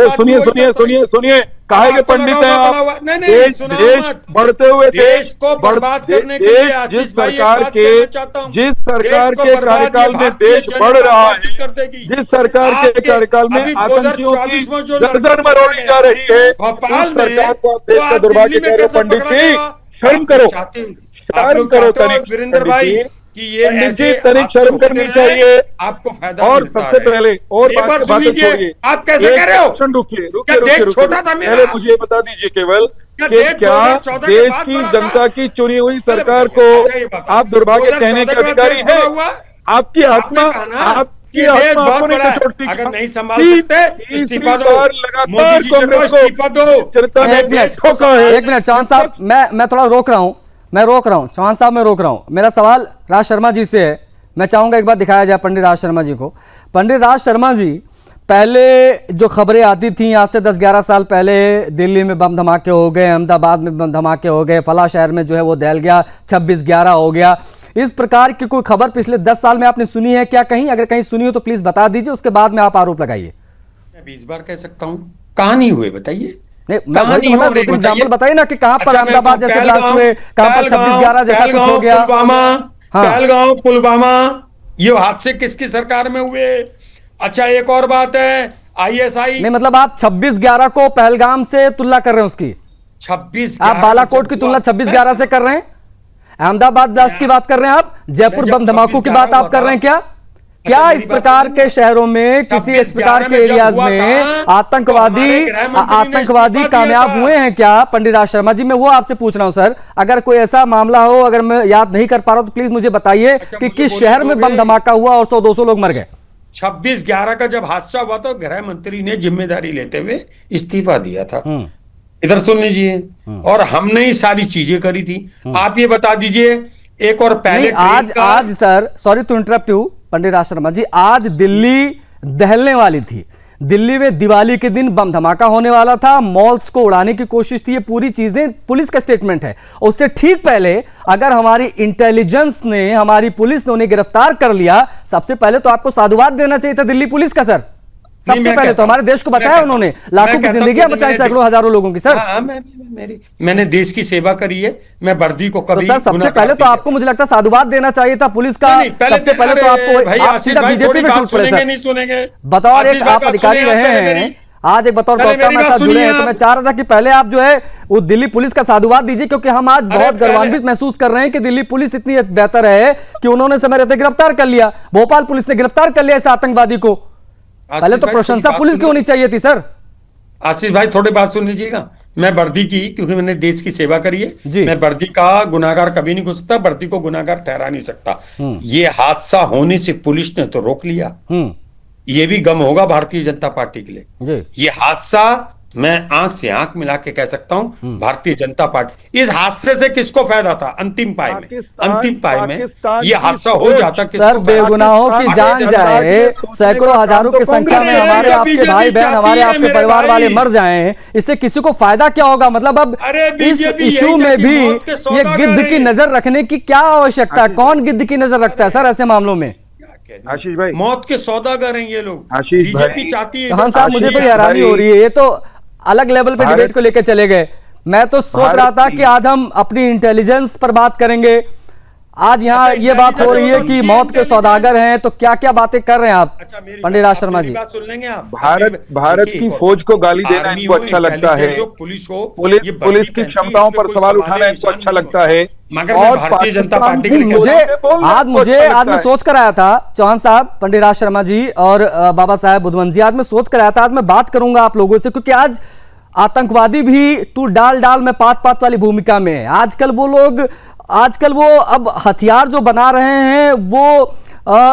S7: बाद
S6: सुनिए काहे के पंडित हैं आप? देश बढ़ते हुए
S7: देश को बर्बाद करने के लिए आशीष भाई
S6: जिस सरकार के कार्यकाल में देश बढ़ रहा है, जिस सरकार के कार्यकाल में आतंकियों की गर्दन मरोड़ी जा रही है, उस सरकार को आप देश का दुर्भाग्य कह रहे हो। पंडित जी शर्म करो, शर्म करो तनिक
S7: वीरेंद्र भाई कि ये
S6: पंडित जी तनिक शर्म करनी चाहिए
S7: आपको फायदा
S6: और
S7: मिलता
S6: सबसे
S7: है।
S6: पहले और
S7: एक बार
S6: बातें
S7: सुनिए,
S6: छोड़िए।
S7: आप कैसे कह रहे हो?
S6: रुकिए
S7: देश छोटा था मेरा?
S6: पहले मुझे बता दीजिए केवल कि
S7: देश
S6: क्या
S7: 2014 के
S6: देश
S7: बाद
S6: की
S7: बड़ा था?
S6: जनता की चुनी हुई
S7: पहले
S6: सरकार
S7: बताइए, अच्छा ये
S6: को
S7: बताइए।
S6: आप दुर्भाग्य
S7: 2014
S6: कहने के
S7: के बाद
S6: अधिकारी
S7: देश
S6: हैं?
S7: बड़ा हुआ?
S6: आपकी आत्मा
S7: आपने कहा ना
S6: आपकी
S7: कि देश
S6: आत्मा
S7: बहुत
S6: आपको नहीं
S7: बड़ा है।
S6: छोड़ती।
S7: अगर नहीं संभाल सकते इस्तीफा दो,
S6: लगातार
S7: मोदी जी को
S6: कांग्रेस को
S7: इस्तीफा दो।
S6: जनता ने
S1: एक मिनट,
S6: ठोका है।
S1: एक मिनट चौहान साहब, मैं थोड़ा रोक रहा हूं। चौहान साहब मैं रोक रहा हूं। मेरा सवाल राज शर्मा जी से है, मैं चाहूंगा एक बार दिखाया जाए पंडित राज शर्मा जी को। पंडित राज शर्मा जी, पहले जो खबरें आती थी आज से 10-11 साल पहले, दिल्ली में बम धमाके हो गए, अहमदाबाद में बम धमाके हो गए, फला शहर में जो है वो दहल गया, 26/11 हो गया, इस प्रकार की कोई खबर पिछले 10 साल में आपने सुनी है क्या कहीं? अगर कहीं सुनी हो तो प्लीज बता दीजिए, उसके बाद में आप आरोप लगाइए।
S7: मैं 20 बार कह सकता हूँ, कहाँ नहीं हुए बताइए?
S1: नहीं, मैं वही तो बता, 2-3 एग्जाम्पल बताइए ना कि कहां पर
S7: अच्छा,
S1: अहमदाबाद जैसे ब्लास्ट हुए, कहां पर 26/11 जैसा कुछ हो गया।
S7: पहलगांव, पुलवामा, ये हादसे किसकी सरकार में हुए? अच्छा एक और बात है, आईएसआई
S1: नहीं मतलब आप 26/11 को पहलगाम से तुलना कर रहे हैं उसकी?
S7: 26
S1: आप बालाकोट की तुलना 26/11 से कर रहे हैं? अहमदाबाद ब्लास्ट की बात कर रहे हैं आप? जयपुर बम धमाकों की बात आप कर रहे हैं क्या? क्या
S7: मेरी
S1: इस
S7: बात
S1: प्रकार
S7: सुनिए।
S1: के शहरों में किसी इस
S7: 26/11
S1: प्रकार के
S7: में जब
S1: एरियाज
S7: हुआ
S1: में
S7: था, तो
S1: आतंकवादी
S7: हमारे गृहमंत्री ने
S1: आतंकवादी
S7: इस्तीफा
S1: कामयाब
S7: दिया था।
S1: हुए हैं क्या? पंडित राज शर्मा जी, मैं वो आपसे पूछ रहा हूं सर। अगर कोई ऐसा मामला हो, अगर मैं याद नहीं कर पा रहा हूं तो प्लीज मुझे बताइए
S7: अच्छा,
S1: कि
S7: मुझे
S1: किस
S7: बोलने
S1: शहर में बम
S7: दोगे?
S1: धमाका हुआ और 100-200 लोग मर गए।
S7: 26/11 का जब हादसा हुआ तो गृह मंत्री ने जिम्मेदारी लेते हुए इस्तीफा दिया था। इधर सुन लीजिए, और हमने ही सारी चीजें करी थी। आप ये बता दीजिए, एक और पहले
S1: नहीं, आज
S7: ट्रेन का
S1: आज sir, sorry to interrupt you Pandit Raj Sharma ji, आज दिल्ली दहलने वाली थी। दिल्ली में दिवाली के दिन बम धमाका होने वाला था, मॉल्स को उड़ाने की कोशिश थी। ये पूरी चीजें पुलिस का स्टेटमेंट है। उससे ठीक पहले अगर हमारी इंटेलिजेंस ने, हमारी पुलिस ने उन्हें गिरफ्तार कर लिया, सबसे पहले तो आपको साधुवाद देना चाहिए था दिल्ली पुलिस का सर। सबसे
S7: मैं
S1: पहले
S7: कहता
S1: तो हमारे देश को
S7: मैं
S1: बचाया
S7: कहता
S1: उन्होंने,
S7: हूं।
S1: लाखों
S7: मैं
S1: की
S7: कहता
S1: जिंदगियां
S7: हूं,
S1: बचाई,
S7: मैंने
S1: सैकड़ों हजारों लोगों की सर।
S7: हाँ, मैंने देश की सेवा करी है। मैं वर्दी को
S1: तो
S7: कभी
S1: सर सबसे
S7: गुनाह
S1: पहले तो
S7: नहीं
S1: आपको मुझे लगता है साधुवाद देना चाहिए था पुलिस का।
S7: नहीं,
S1: सबसे पहले तो
S7: अरे भाई
S1: आपको, आप
S7: आशीष
S1: सीधा
S7: भाई,
S1: बीजेपी
S7: थोड़ी
S1: में
S7: बात
S1: टूट पड़े
S7: सुनेंगे
S1: सर।
S7: नहीं सुनेंगे?
S1: बतौर
S7: आशीष
S1: एक
S7: भाई,
S1: आप
S7: बात
S1: अधिकारी
S7: सुनिए,
S1: रहे
S7: पहले
S1: हैं,
S7: मेरी-
S1: आज एक बतौर
S7: पहले
S1: प्रवक्ता
S7: मेरी
S1: मेरे
S7: बात
S1: साथ जुड़े
S7: सुनिए
S1: हैं, तो
S7: आप।
S1: मैं चाह रहा था कि पहले आप जो है वो दिल्ली पुलिस का साधुवाद दीजिए, क्योंकि हम आज बहुत
S7: पहले-
S1: गर्वान्वित महसूस कर रहे हैं कि दिल्ली पुलिस इतनी बेहतर है कि उन्होंने समय रहते गिरफ्तार कर लिया। भोपाल पुलिस ने गिरफ्तार कर लिया इस आतंकवादी को। पहले तो
S7: भाई,
S1: प्रशंसा
S7: थोड़ी बात
S1: पुलिस की
S7: सुनिए।
S1: होनी चाहिए थी सर।
S7: आशीष भाई, थोड़ी बात सुन लीजिएगा। मैं वर्दी की, क्योंकि मैंने देश की सेवा करी
S1: जी।
S7: है, मैं वर्दी का गुनाहगार कभी नहीं हो सकता, वर्दी को गुनाहगार ठहरा नहीं सकता। ये हादसा होने से पुलिस ने तो रोक लिया। ये भी गम होगा भारतीय जनता पार्टी के लिए।
S1: जी।
S7: ये हादसा मैं आंख से आंख मिला के कह सकता हूं, भारतीय जनता पार्टी, इस हादसे से किसको फायदा था? अंतिम पाई में ये हादसा हो जाता,
S1: सर बेगुनाहों की जान जाए, सैकड़ों हजारों की संख्या में हमारे आपके भाई बहन, हमारे आपके परिवार वाले मर जाएं, इससे किसी को फायदा क्या होगा? मतलब अब इस इशू में भी ये गिद्ध की नजर रखने की क्या आवश्यकता है? कौन गिद्ध की नजर रखता है सर ऐसे मामलों में?
S6: आशीष भाई,
S7: मौत के सौदागर हैं ये लोग।
S6: आशीष भाई,
S7: बीजेपी चाहती है।
S1: हाँ साहब, मुझे तो हैरानी हो रही है। ये तो अलग लेवल पे डिबेट को लेकर चले गए। मैं तो सोच रहा था कि आज हम अपनी इंटेलिजेंस पर बात करेंगे। आज यहाँ ये बात हो रही है कि मौत के सौदागर हैं, तो क्या क्या बातें कर रहे हैं आप पंडित राज शर्मा जी?
S7: बात सुन लेंगे आप।
S6: भारत की फौज को गाली देना इनको अच्छा लगता है, पुलिस की क्षमताओं पर सवाल उठाना इनको अच्छा लगता है,
S7: मगर
S6: और
S7: भारतीय जनता पार्टी के
S1: मुझे आज मैं सोच कर आया था, चौहान साहब, पंडित राज शर्मा जी और बाबा साहेब बुधवंत जी, आज मैं सोच कर आया था आज मैं बात करूंगा आप लोगों से, क्योंकि आज आतंकवादी भी तू डाल डाल में पात पात वाली भूमिका में है। आजकल वो अब हथियार जो बना रहे हैं वो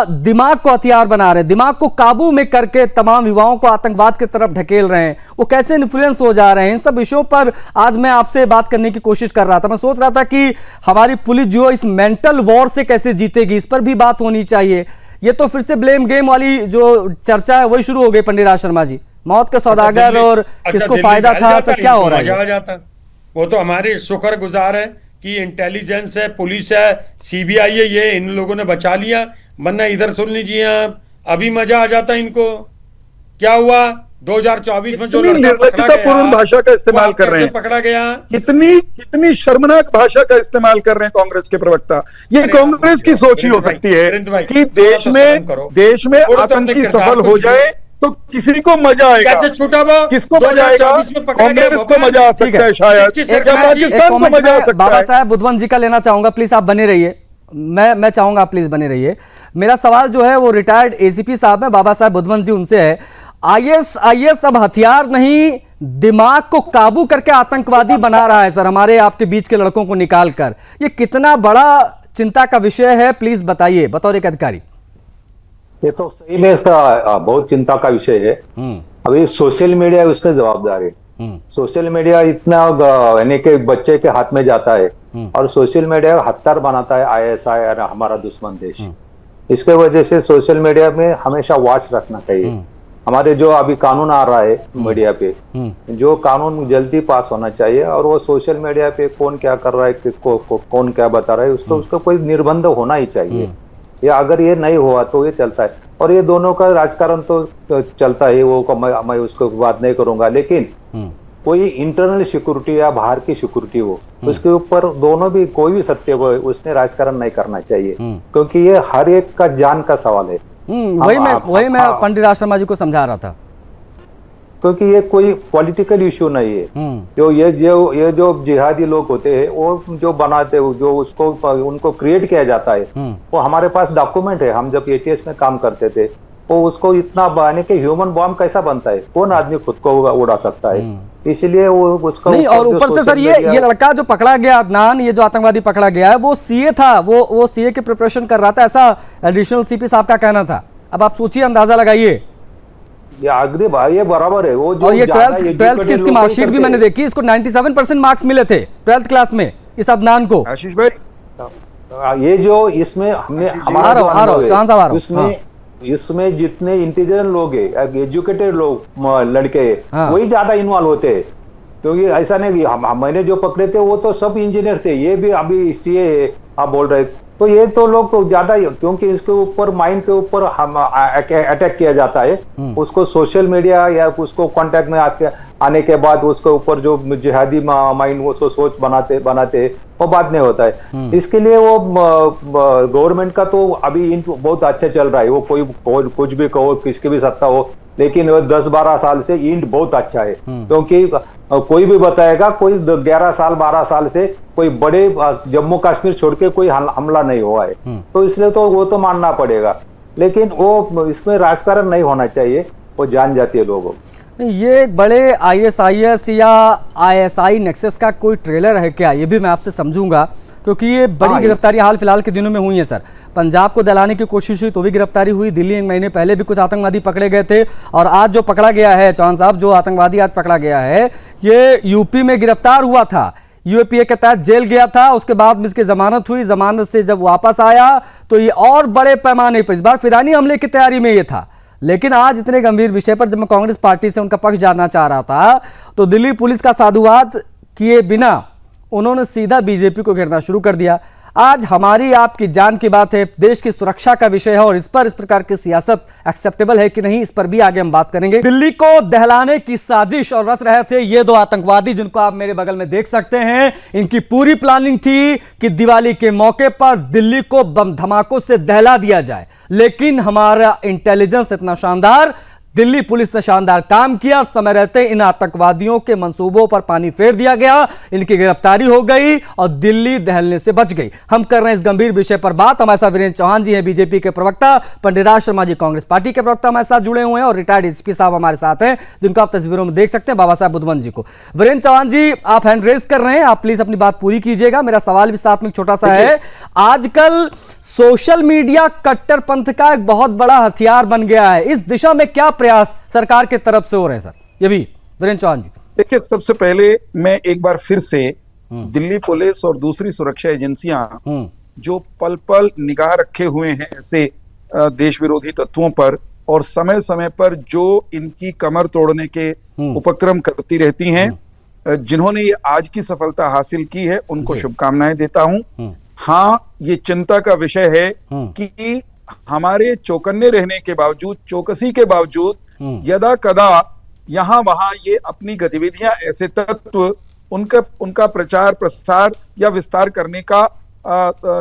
S1: दिमाग को हथियार बना रहे हैं, दिमाग को काबू में करके तमाम युवाओं को आतंकवाद की तरफ ढकेल रहे हैं। वो कैसे इन्फ्लुएंस हो जा रहे हैं, इन सब विषयों पर आज मैं आपसे बात करने की कोशिश कर रहा था। मैं सोच रहा था कि हमारी पुलिस जो इस मेंटल वॉर से कैसे जीतेगी, इस पर भी बात होनी चाहिए। ये तो फिर से ब्लेम गेम वाली जो चर्चा है वही शुरू हो गई पंडित राज शर्मा जी। मौत के सौदागर और किसको फायदा था, सब क्या हो रहा है?
S7: मजा आ जाता। वो तो हमारे शुक्रगुजार है कि इंटेलिजेंस है, पुलिस है, सीबीआई है, ये इन लोगों ने बचा लिया। वरना इधर सुन लीजिए आप, अभी मजा आ जाता इनको। क्या हुआ 2024 में जो
S6: निर्लज्जतापूर्ण भाषा का इस्तेमाल कर रहे हैं,
S7: पकड़ा गया।
S6: कितनी शर्मनाक भाषा का इस्तेमाल कर रहे हैं कांग्रेस के प्रवक्ता। ये कांग्रेस की सोच ही हो सकती है कि देश में आतंकी सफल हो जाए तो किसी को मजा आएगा।
S7: कैसे छूटा वो?
S6: किसको मजा आएगा? कांग्रेस को मजा आ सकता है शायद, या राजस्थान को मजा आ सकता
S1: बाबा
S6: है।
S1: साहब बुधवंत जी का लेना चाहूंगा, प्लीज आप बने रहिए। मैं चाहूंगा आप प्लीज बने रहिए। मेरा सवाल जो है वो रिटायर्ड एसीपी साहब है, बाबा साहब बुधवंत जी, उनसे है। आईएस अब हथियार नहीं, दिमाग को काबू करके आतंकवादी बना रहा है सर, हमारे आपके बीच के लड़कों को निकाल कर। ये कितना बड़ा चिंता का विषय है, प्लीज बताइए बतौर एक अधिकारी।
S5: ये तो सही में इसका बहुत चिंता का विषय है। अभी सोशल मीडिया उसमें जवाबदार है। सोशल मीडिया इतना यानी कि बच्चे के हाथ में जाता है और सोशल मीडिया हथियार बनाता है आईएसआई और हमारा दुश्मन देश। इसके वजह से सोशल मीडिया में हमेशा वॉच रखना चाहिए। हमारे जो अभी कानून आ रहा है मीडिया पे, जो कानून जल्दी पास होना चाहिए, और वो सोशल मीडिया पे कौन क्या कर रहा है, कौन क्या बता रहा है, उसको कोई निर्बंध होना ही चाहिए। या अगर ये नहीं हुआ तो ये चलता है, और ये दोनों का राजकारण तो चलता है, वो मैं उसको बात नहीं करूंगा, लेकिन कोई इंटरनल सिक्योरिटी या बाहर की सिक्योरिटी हो, उसके ऊपर दोनों भी कोई भी सत्य हो, उसने राजकारण नहीं करना चाहिए, क्योंकि ये हर एक का जान का सवाल है।
S1: वही मैं पंडित राज शर्मा जी को समझा रहा था।
S5: क्योंकि ये कोई पॉलिटिकल इश्यू नहीं है। ये जो जिहादी लोग होते हैं वो जो बनाते हैं, जो उसको उनको क्रिएट किया जाता है, वो हमारे पास डॉक्यूमेंट है। हम जब एटीएस में काम करते थे, वो उसको इतना बनाने के ह्यूमन बॉम्ब कैसा बनता है, कौन आदमी खुद को उड़ा सकता है, इसलिए वो उसका
S1: नहीं। और ऊपर से सर ये लड़का जो पकड़ा गया अदनान, ये जो आतंकवादी पकड़ा गया है, वो सीए था, वो सीए की प्रिपरेशन कर रहा था, ऐसा एडिशनल सीपी साहब का कहना था। अब आप सोचिए, अंदाजा लगाइए।
S5: ये अग्री भाई, ये बराबर है। वो जो
S1: और ये ट्वेल्थ की इसकी मार्कशीट भी मैंने देखी, इसको 97% मार्क्स मिले थे 12th क्लास में इस अदनान को।
S6: आशीष भाई,
S5: ये जो इसमें हमने हमारा इसमें जितने इंटेलिजेंट लोग हैं, एजुकेटेड लोग लड़के हैं, वही ज्यादा इन्वॉल्व होते हैं। क्योंकि ऐसा नहीं कि मैंने जो पकड़े थे वो तो सब इंजीनियर थे, ये भी अभी सीए है आप बोल रहे, तो ये तो लोग ज्यादा, क्योंकि इसके ऊपर माइंड के ऊपर हम अटैक किया जाता है। उसको सोशल मीडिया या उसको कांटेक्ट में आने के बाद उसके ऊपर जो जिहादी माइंड उसको सोच बनाते वो बात नहीं होता है। इसके लिए वो गवर्नमेंट का तो अभी बहुत अच्छा चल रहा है। वो कोई कुछ भी कहो, किसकी भी सत्ता हो, लेकिन 10-12 साल से इंड बहुत अच्छा है। क्योंकि कोई भी बताएगा, कोई 11 साल 12 साल से कोई बड़े जम्मू कश्मीर छोड़ के कोई हमला नहीं हुआ है, तो इसलिए तो वो तो मानना पड़ेगा। लेकिन वो इसमें राजकारण नहीं होना चाहिए, वो जान जाती है लोगों।
S1: ये बड़े आईएसआईएस या आईएसआई नेक्सस का कोई ट्रेलर है क्या, ये भी मैं आपसे समझूंगा, क्योंकि ये बड़ी गिरफ्तारी हाल फिलहाल के दिनों में हुई है सर। पंजाब को दहलाने की कोशिश हुई तो भी गिरफ्तारी हुई, दिल्ली 1 महीने पहले भी कुछ आतंकवादी पकड़े गए थे, और आज जो पकड़ा गया है चौहान साहब, जो आतंकवादी आज पकड़ा गया है, ये यूपी में गिरफ्तार हुआ था, यूएपीए के तहत जेल गया था, उसके बाद इसकी जमानत हुई, जमानत से जब वापस आया तो ये और बड़े पैमाने पर इस बार फिरानी हमले की तैयारी में ये था। लेकिन आज इतने गंभीर विषय पर जब मैं कांग्रेस पार्टी से उनका पक्ष जानना चाह रहा था, तो दिल्ली पुलिस का साधुवाद किए बिना उन्होंने सीधा बीजेपी को घेरना शुरू कर दिया। आज हमारी आपकी जान की बात है, देश की सुरक्षा का विषय है, और इस पर इस प्रकार की सियासत एक्सेप्टेबल है कि नहीं, इस पर भी आगे हम बात करेंगे। दिल्ली को दहलाने की साजिश और रच रहे थे ये 2 आतंकवादी, जिनको आप मेरे बगल में देख सकते हैं। इनकी पूरी प्लानिंग थी कि दिवाली के मौके पर दिल्ली को बम धमाकों से दहला दिया जाए, लेकिन हमारा इंटेलिजेंस इतना शानदार, दिल्ली पुलिस ने शानदार काम किया, समय रहते इन आतंकवादियों के मंसूबों पर पानी फेर दिया गया, इनकी गिरफ्तारी हो गई और दिल्ली दहलने से बच गई। हम कर रहे हैं इस गंभीर विषय पर बात। हमारे साथ वीरेंद्र चौहान जी हैं, बीजेपी के प्रवक्ता, पंडित राज शर्मा जी कांग्रेस पार्टी के प्रवक्ता हमारे साथ जुड़े हुए हैं, और रिटायर्ड एसपी साहब हमारे साथ हैं, जिनको आप तस्वीरों में देख सकते हैं, बाबा साहब बुधवन जी को। वीरेंद्र चौहान जी, आप हैंड रेज कर रहे हैं, आप प्लीज अपनी बात पूरी कीजिएगा। मेरा सवाल भी साथ में छोटा सा है, आजकल सोशल मीडिया कट्टरपंथ का एक बहुत बड़ा हथियार बन गया है, इस दिशा में क्या प्रयास सरकार के तरफ से हो रहे हैं सर? ये भी वीरेंद्र चौहान जी।
S6: देखिए, सबसे पहले मैं एक बार फिर से दिल्ली पुलिस और दूसरी सुरक्षा एजेंसियां जो पल पल निगाह रखे हुए हैं ऐसे देश विरोधी तत्वों पर, और समय समय पर जो इनकी कमर तोड़ने के उपक्रम करती रहती हैं, जिन्होंने ये आज की सफलता हासिल की है, उनको शुभकामनाएं देता हूं। हाँ, ये चिंता का विषय है कि हमारे चौकन्ने रहने के बावजूद, चौकसी के बावजूद, यदा कदा यहाँ वहां ये अपनी गतिविधियां, ऐसे तत्व उनका प्रचार प्रसार या विस्तार करने का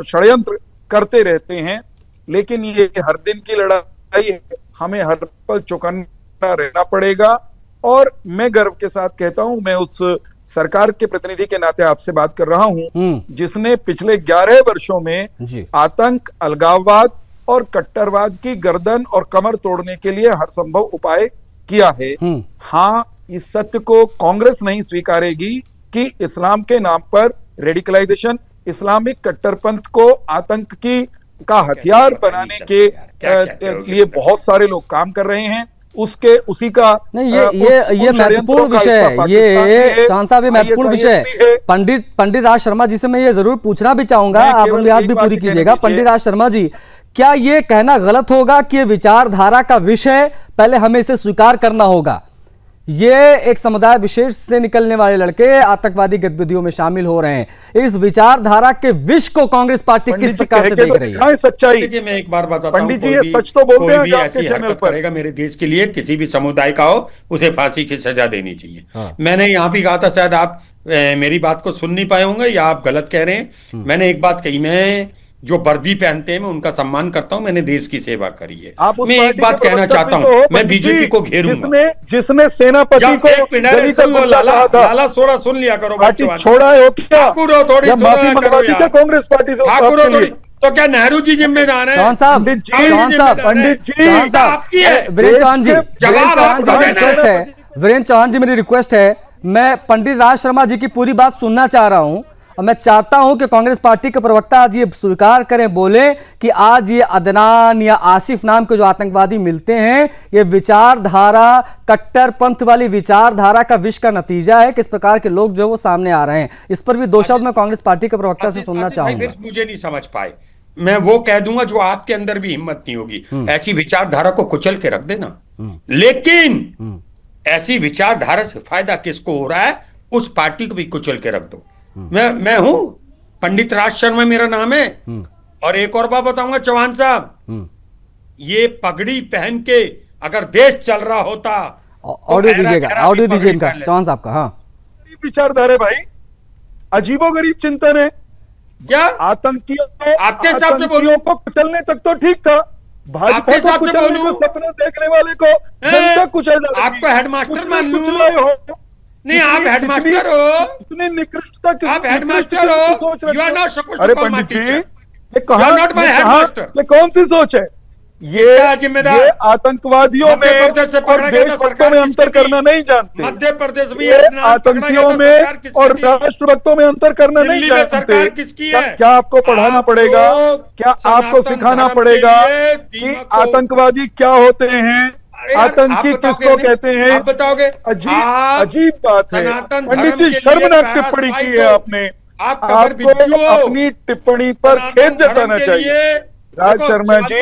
S6: षड्यंत्र करते रहते हैं। लेकिन ये हर दिन की लड़ाई है, हमें हर पल चौकन्ना रहना पड़ेगा। और मैं गर्व के साथ कहता हूं, मैं उस सरकार के प्रतिनिधि के नाते आपसे बात कर रहा हूं जिसने पिछले 11 वर्षों में आतंक, अलगाववाद और कट्टरवाद की गर्दन और कमर तोड़ने के लिए हर संभव उपाय किया है। हाँ, इस सत्य को कांग्रेस नहीं स्वीकारेगी कि इस्लाम के नाम पर रेडिकलाइजेशन, इस्लामिक कट्टरपंथ को आतंक का हथियार बनाने के लिए बहुत सारे लोग काम कर रहे हैं। उसी का
S1: नहीं, ये महत्वपूर्ण विषय है, ये चौहान साहब, ये महत्वपूर्ण विषय है। पंडित राज शर्मा जी से मैं ये जरूर पूछना भी चाहूंगा, आप अपनी बात भी पूरी कीजिएगा। पंडित राज शर्मा जी, क्या ये कहना गलत होगा कि ये विचारधारा का विषय, पहले हमें इसे स्वीकार करना होगा, ये एक समुदाय विशेष से निकलने वाले लड़के आतंकवादी गतिविधियों में शामिल हो रहे हैं, इस विचारधारा के विष को कांग्रेस पार्टी किस प्रकार से देख रही है?
S6: सच्चाई,
S7: देखिए, मैं एक बार बताता हूं,
S6: पंडित जी, ये सच तो बोलते हैं,
S7: ऐसी हरकत करेगा मेरे देश के लिए, किसी भी समुदाय का हो, उसे फांसी की सजा देनी चाहिए। मैंने यहाँ भी कहा था, शायद आप मेरी बात को सुन नहीं पाए होंगे या आप गलत कह रहे हैं। मैंने एक बात कही, मैं जो वर्दी पहनते हैं मैं उनका सम्मान करता हूं, मैंने देश की सेवा करी है।
S6: आप उस
S7: मैं
S6: पार्टी
S7: एक बात
S6: के
S7: कहना
S6: प्रवक्ता
S7: चाहता
S6: भी तो
S7: हूं,
S6: हो,
S7: मैं
S6: पंडित
S7: बीजेपी
S6: जी,
S7: को घेरूंगा।
S6: जिसने सेनापति
S7: जब
S6: को
S7: एक मिनट
S6: गली का
S7: सुन लो,
S6: गुंडा कहा था,
S7: लाला थोड़ा सुन लिया करो।
S6: पार्टी
S7: बच्चों,
S6: छोड़ा है हो क्या?
S7: ठाकुर हो थोड़ी
S6: या माफी
S7: करो
S6: मंगवाती
S7: यार।
S6: क्या कांग्रेस पार्टी से उस बात
S7: ठाकुर हो
S6: के लिए?
S7: थोड़ी, तो क्या नेहरू जी जिम्मेदार है?
S1: चौहान साहब,
S6: पंडित जी,
S1: चौहान साहब,
S6: पंडित जी,
S1: चौहान साहब,
S7: आपकी है।
S1: अरे वीरेंद्र चौहान जी,
S7: जवाब
S1: वीरेंद्र चौहान
S7: आपको
S1: जी मेरी
S7: देना
S1: रिक्वेस्ट
S7: है।
S1: है, वीरेंद्र चौहान जी मेरी रिक्वेस्ट है, मैं पंडित राज शर्मा जी की पूरी बात सुनना चाह रहा हूं और मैं चाहता हूं कि कांग्रेस पार्टी के प्रवक्ता आज ये स्वीकार करें, बोले कि आज ये अदनान या आसिफ नाम के जो आतंकवादी मिलते हैं, ये विचारधारा, कट्टरपंथ वाली विचारधारा का विष का नतीजा है। किस प्रकार के लोग जो वो सामने आ रहे हैं, इस पर भी दो शब्द मैं कांग्रेस पार्टी के प्रवक्ता से सुनना
S7: आसिफ भाई,
S1: चाहूंगा।
S7: फिर मुझे नहीं समझ पाए, मैं वो कह दूंगा जो आपके अंदर भी हिम्मत नहीं होगी, ऐसी विचारधारा को कुचल के रख देना। लेकिन ऐसी विचारधारा से फायदा किसको हो रहा है, उस पार्टी को भी कुचल के रख दो। मैं हूं, पंडित राज शर्मा मेरा नाम है। और एक और बात बताऊंगा चौहान साहब, ये पगड़ी पहन के अगर देश चल रहा होता,
S1: ऑडियो दीजिएगा, ऑडियो दीजिए इनका, चौहान साहब का। हाँ,
S6: विचारधारा है भाई, अजीबोगरीब चिंतन है
S7: क्या
S6: आतंकियों
S7: आपके हिसाब से बोलूं?
S6: को कुचलने तक तो ठीक था,
S7: आपके
S6: भाजपा को
S7: हिसाब से
S6: कुचलने
S7: बोलूं?
S6: का सपना देखने वाले को जनता कुचल डालेगी।
S7: आपको हेडमास्टर मान लूं?
S6: कुचले हो
S7: नहीं, आप हेडमास्टर हो,
S6: इतनी निकृष्टता
S7: आप हेडमास्टर हो, यू आर नॉट सपोज्ड
S6: अरे
S7: to call my
S6: Pandit ji,
S7: teacher,
S6: ये कहां,
S7: You are not my headmaster.
S6: ये कौन सी सोच है?
S7: इसका जिम्मेदार
S6: ये आतंकवादियों
S7: मध्य
S6: में
S7: प्रदेश से
S6: और
S7: पकड़ा गया था,
S6: देशभक्तों
S7: सरकार
S6: में अंतर
S7: किसकी
S6: करना
S7: थी?
S6: नहीं जानते।
S7: मध्य प्रदेश में
S6: ये
S7: नाम पकड़ा गया
S6: आतंकियों
S7: था,
S6: में
S7: सरकार किसकी
S6: और
S7: थी?
S6: राष्ट्रभक्तों में अंतर करना नहीं
S7: दिल्ली में
S6: जानते।
S7: सरकार किसकी है?
S6: क्या आपको पढ़ाना
S7: आपको
S6: पड़ेगा? क्या आपको
S7: सनातन
S6: सिखाना
S7: धर्म
S6: पड़ेगा
S7: के लिए
S6: कि
S7: दीमक को-
S6: आतंकवादी क्या होते हैं,
S7: अरे यार,
S6: आतंकी
S7: आप बताओगे
S6: किसको
S7: नहीं?
S6: कहते हैं?
S7: आप बताओगे? आप
S6: अजीब बात है
S7: सनातन
S6: पंडित
S7: धर्म
S6: जी,
S7: के लिए
S6: शर्मनाक
S7: पैरा
S6: टिप्पणी की
S7: सफाई
S6: है
S7: को-
S6: आपने।
S7: आप कबर
S6: आपको
S7: बिज्जू हो।
S6: अपनी टिप्पणी पर
S7: सनातन
S6: खेद
S7: धर्म
S6: जताना
S7: के
S6: चाहिए।
S7: लिए-
S6: राज
S7: देखो,
S6: शर्मा जी,